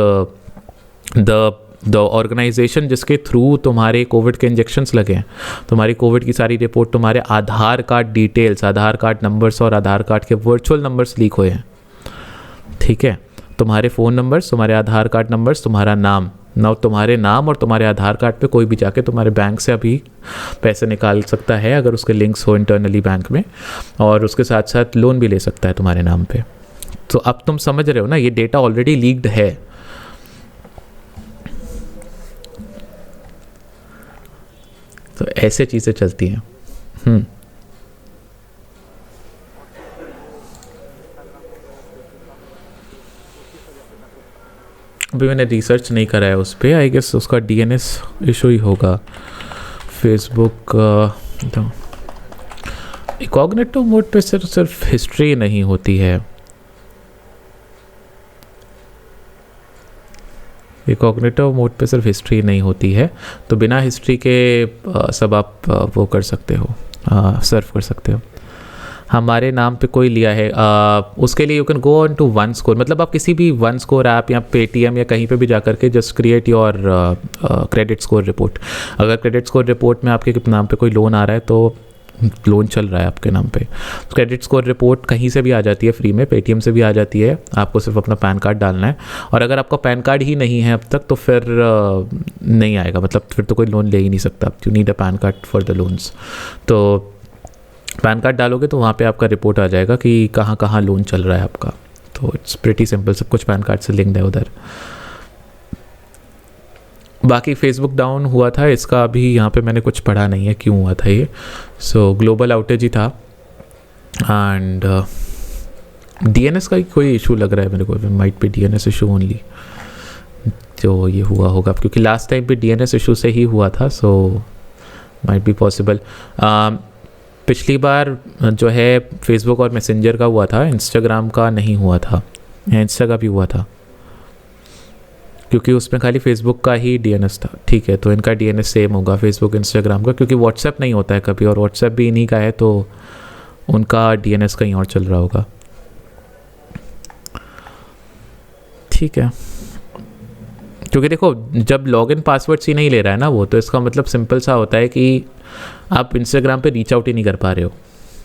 द ऑर्गेनाइजेशन जिसके थ्रू तुम्हारे कोविड के इंजेक्शंस लगे हैं। तुम्हारी कोविड की सारी रिपोर्ट, तुम्हारे आधार कार्ड डिटेल्स, आधार कार्ड नंबर्स और आधार कार्ड के वर्चुअल नंबर्स लीक हुए हैं, ठीक है। तुम्हारे फ़ोन नंबर्स, तुम्हारे आधार कार्ड नंबर्स, तुम्हारा नाम, ना तुम्हारे नाम और तुम्हारे आधार कार्ड पे कोई भी जाके तुम्हारे बैंक से अभी पैसे निकाल सकता है अगर उसके लिंक्स हो इंटरनली बैंक में, और उसके साथ साथ लोन भी ले सकता है तुम्हारे नाम पे। तो अब तुम समझ रहे हो ना, ये डेटा ऑलरेडी लीक्ड है। तो ऐसे चीज़ें चलती हैं। अभी मैंने रिसर्च नहीं करा है उस पर, आई गेस उसका डीएनएस इशू ही होगा। फेसबुक कॉग्निटिव मोड पे सिर्फ हिस्ट्री नहीं होती है, ये कॉग्निटिव मोड पे सिर्फ हिस्ट्री नहीं होती है, तो बिना हिस्ट्री के सब आप वो कर सकते हो, सर्व कर सकते हो। हमारे नाम पे कोई लिया है, उसके लिए you can go on to one score, मतलब आप किसी भी वन स्कोर ऐप या पेटीएम या कहीं पे भी जा करके just create your credit score report. अगर क्रेडिट स्कोर रिपोर्ट में आपके नाम पे कोई लोन आ रहा है तो लोन चल रहा है आपके नाम पे, क्रेडिट स्कोर रिपोर्ट कहीं से भी आ जाती है फ्री में, पेटीएम से भी आ जाती है, आपको सिर्फ अपना पैन कार्ड डालना है। और अगर आपका पैन कार्ड ही नहीं है अब तक तो फिर नहीं आएगा, मतलब फिर तो कोई लोन ले ही नहीं सकता, you need a pan card for the loans. तो पैन कार्ड डालोगे तो वहाँ पे आपका रिपोर्ट आ जाएगा कि कहाँ कहाँ लोन चल रहा है आपका। तो इट्स प्रिटी सिंपल, सब कुछ पैन कार्ड से लिंक्ड है उधर। बाकी फेसबुक डाउन हुआ था, इसका अभी यहाँ पे मैंने कुछ पढ़ा नहीं है क्यों हुआ था ये। सो ग्लोबल आउटेज ही था एंड डीएनएस का कोई इशू लग रहा है मेरे को, might be DNS issue only जो ये हुआ होगा, क्योंकि लास्ट टाइम भी डीएनएस इशू से ही हुआ था, सो माइट बी पॉसिबल। पिछली बार जो है फेसबुक और मैसेंजर का हुआ था, इंस्टाग्राम का नहीं हुआ था, इंस्टा का भी हुआ था क्योंकि उसमें खाली फेसबुक का ही डीएनएस था। ठीक है, तो इनका डीएनएस सेम होगा फेसबुक इंस्टाग्राम का, क्योंकि व्हाट्सएप नहीं होता है कभी, और व्हाट्सएप भी इन्हीं का है, तो उनका डीएनएस कहीं और चल रहा होगा। ठीक है, क्योंकि देखो जब लॉगिन पासवर्ड ही नहीं ले रहा है ना वो, तो इसका मतलब सिंपल सा होता है कि आप इंस्टाग्राम पे रीच आउट ही नहीं कर पा रहे हो,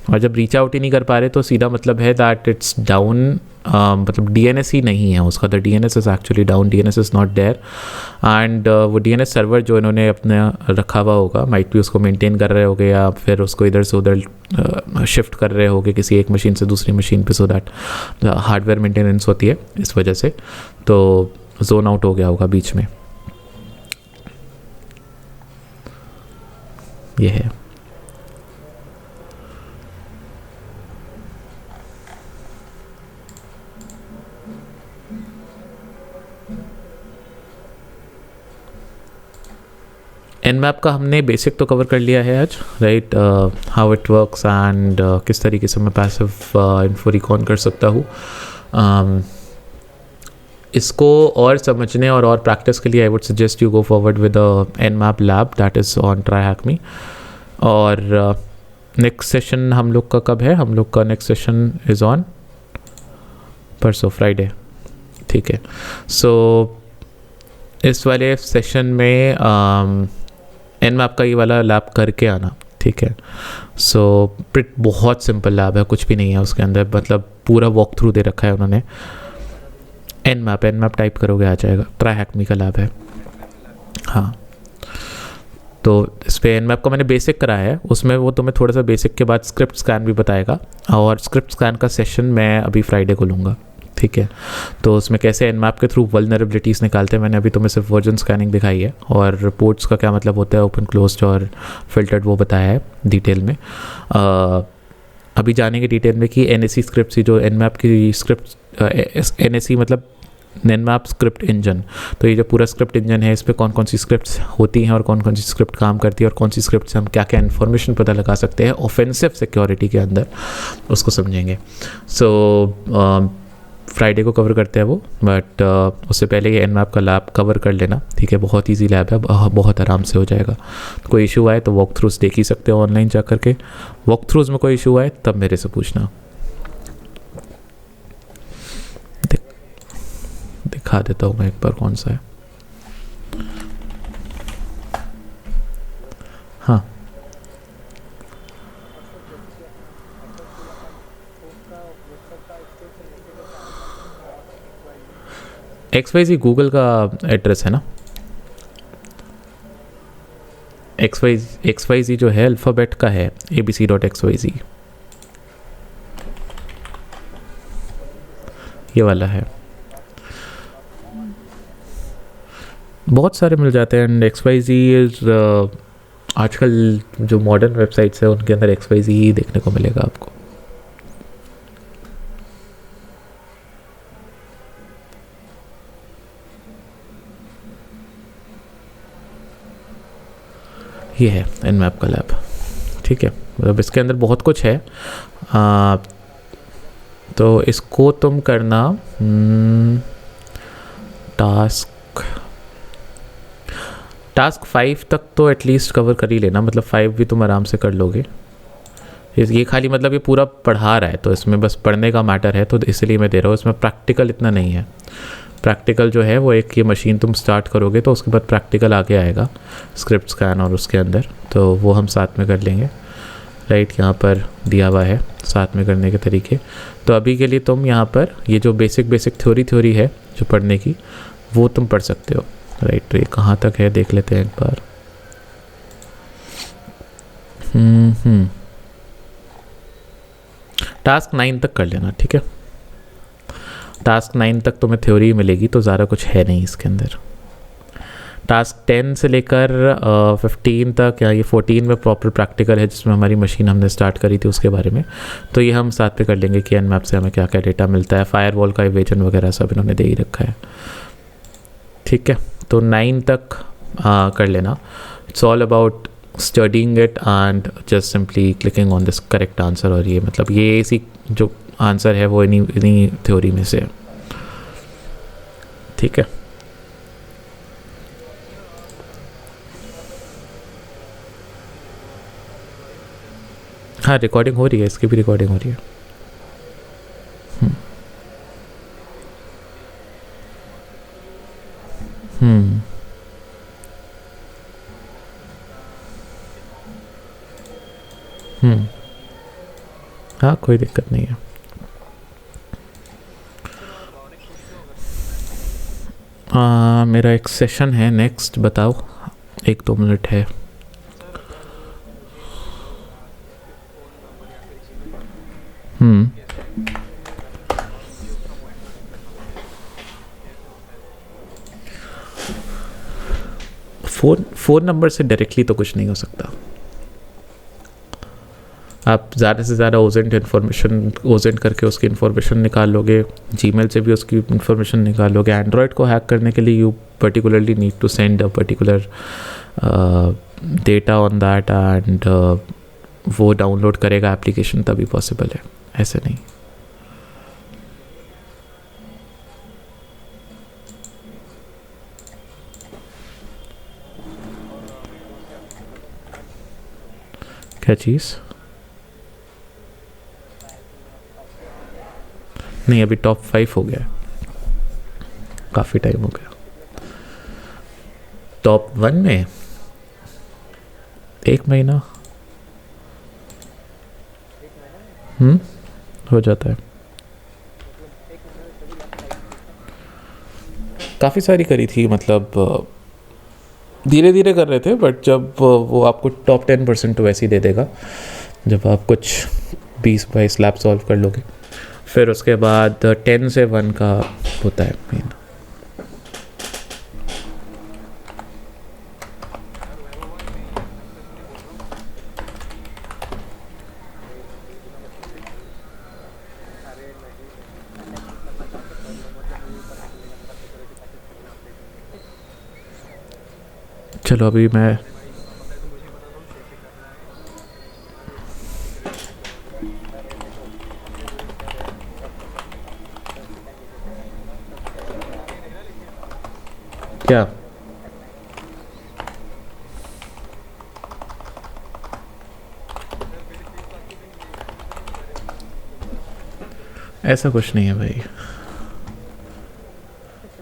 और जब रीच आउट ही नहीं कर पा रहे तो सीधा मतलब है दैट इट्स डाउन, मतलब डीएनएस ही नहीं है उसका, the DNS is actually down, DNS is not there. And वो डीएनएस सर्वर जो इन्होंने अपना रखा हुआ होगा, माइट भी उसको मेंटेन कर रहे होगे या फिर उसको इधर से उधर शिफ्ट कर रहे होगे किसी एक मशीन से दूसरी मशीन पे, सो दैट हार्डवेयर मेंटेनेंस होती है इस वजह से, तो जोन आउट हो गया होगा बीच में। ये है। Nmap का हमने बेसिक तो कवर कर लिया है आज, right, how it works and किस तरीके से मैं पैसिव इन्फो रिकॉन कर सकता हूँ। इसको और समझने और प्रैक्टिस के लिए I would suggest you go forward with Nmap lab that is on TryHackMe। और नेक्स्ट सेशन हम लोग का कब है? हम लोग का नेक्स्ट सेशन इज़ ऑन परसों फ्राइडे। ठीक है, सो इस वाले सेशन में Nmap का ये वाला लैब करके आना। ठीक है, सो बहुत सिंपल लैब है, कुछ भी नहीं है उसके अंदर, मतलब पूरा वॉक थ्रू दे रखा है उन्होंने। Nmap टाइप करोगे आ जाएगा, TryHackMe का लैब है। हाँ, तो इस पे Nmap का मैंने बेसिक कराया है, उसमें वो तुम्हें थोड़ा सा बेसिक के बाद स्क्रिप्ट स्कैन भी बताएगा, और स्क्रिप्ट स्कैन का सेशन मैं अभी फ्राइडे को लूँगा। ठीक है, तो उसमें कैसे Nmap के थ्रू वल्नरेबिलिटीज़ निकालते हैं, मैंने अभी तुम्हें सिर्फ वर्जन स्कैनिंग दिखाई है, और रिपोर्ट्स का क्या मतलब होता है, ओपन क्लोज्ड और फिल्टर्ड, वो बताया है डिटेल में। अभी जानेंगे डिटेल में कि NAC स्क्रिप्ट जो Nmap की स्क्रिप्ट, NAC मतलब Nmap स्क्रिप्ट इंजन, तो ये जो पूरा स्क्रिप्ट इंजन है इस पर कौन कौन सी स्क्रिप्ट्स होती हैं और कौन कौन सी स्क्रिप्ट काम करती है, और कौन सी स्क्रिप्ट से हम क्या क्या इन्फॉर्मेशन पता लगा सकते हैं ऑफेंसिव सिक्योरिटी के अंदर, उसको समझेंगे। सो फ्राइडे को कवर करते हैं वो, बट उससे पहले ये Nmap का लैब कवर कर लेना। ठीक है, बहुत इजी लैब है, बहुत आराम से हो जाएगा। कोई इशू आए तो वॉक थ्रूज देख ही सकते हो ऑनलाइन जा करके, वॉक थ्रूज में कोई इशू आए तब मेरे से पूछना। दिखा देता हूँ मैं एक बार कौन सा है। हाँ, XYZ गूगल का एड्रेस है ना, XYZ जो है अल्फ़ाबेट का है, abc.xyz, ये वाला है। बहुत सारे मिल जाते हैं, एंड XYZ इज़ आजकल जो मॉडर्न वेबसाइट्स है उनके अंदर XYZ ही देखने को मिलेगा आपको। ये है Nmap का लैब, ठीक है। मतलब इसके अंदर बहुत कुछ है। तो इसको तुम करना टास्क 5 तक तो एटलीस्ट कवर कर ही लेना, मतलब 5 भी तुम आराम से कर लोगे। ये खाली मतलब ये पूरा पढ़ा रहा है तो इसमें बस पढ़ने का मैटर है, तो इसलिए मैं दे रहा हूँ। इसमें प्रैक्टिकल इतना नहीं है। प्रैक्टिकल जो है वो एक ये मशीन तुम स्टार्ट करोगे तो उसके बाद प्रैक्टिकल आगे आएगा, स्क्रिप्ट स्कैन और उसके अंदर, तो वो हम साथ में कर लेंगे। राइट, यहाँ पर दिया हुआ है साथ में करने के तरीके। तो अभी के लिए तुम यहाँ पर ये जो बेसिक थ्योरी है जो पढ़ने की, वो तुम पढ़ सकते हो। राइट, तो ये कहाँ तक है देख लेते हैं एक बार। टास्क 9 तक कर लेना, ठीक है। टास्क 9 तक तुम्हें थ्योरी मिलेगी, तो ज़्यादा कुछ है नहीं इसके अंदर। टास्क 10 से लेकर 15 तक या ये 14 में प्रॉपर प्रैक्टिकल है, जिसमें हमारी मशीन हमने स्टार्ट करी थी उसके बारे में। तो ये हम साथ पे कर लेंगे कि Nmap से हमें क्या क्या डेटा मिलता है, फायरवॉल का इवेजन वगैरह सब इन्होंने दे ही रखा है, ठीक है। तो 9 तक कर लेना। It's all about studying it and just simply clicking on this correct answer. और ये मतलब ये इसी जो आंसर है वो इन्हीं थ्योरी में से है, ठीक है। हाँ, रिकॉर्डिंग हो रही है, इसकी भी रिकॉर्डिंग हो रही है। हाँ, कोई दिक्कत नहीं है। मेरा एक सेशन है नेक्स्ट, बताओ, 1-2 मिनट है। फ़ोन नंबर से डायरेक्टली तो कुछ नहीं हो सकता। आप ज़्यादा से ज़्यादा ओजेंट करके उसकी इन्फॉर्मेशन निकाल लोगे, जीमेल से भी उसकी इन्फॉर्मेशन निकाल लोगे। एंड्रॉयड को हैक करने के लिए you particularly need to send a particular data on that and वो डाउनलोड करेगा एप्लीकेशन, तभी पॉसिबल है, ऐसे नहीं। क्या चीज़? नहीं, अभी टॉप 5 हो गया, काफ़ी टाइम हो गया। टॉप 1 में 1 महीना हो जाता है। काफ़ी सारी करी थी, मतलब धीरे धीरे कर रहे थे, बट जब वो आपको टॉप 10% तो वैसे ही दे देगा जब आप कुछ 20-22 लैब सॉल्व कर लोगे। फिर उसके बाद 10 से 1 का होता है मेन। चलो अभी मैं क्या ऐसा कुछ नहीं है भाई।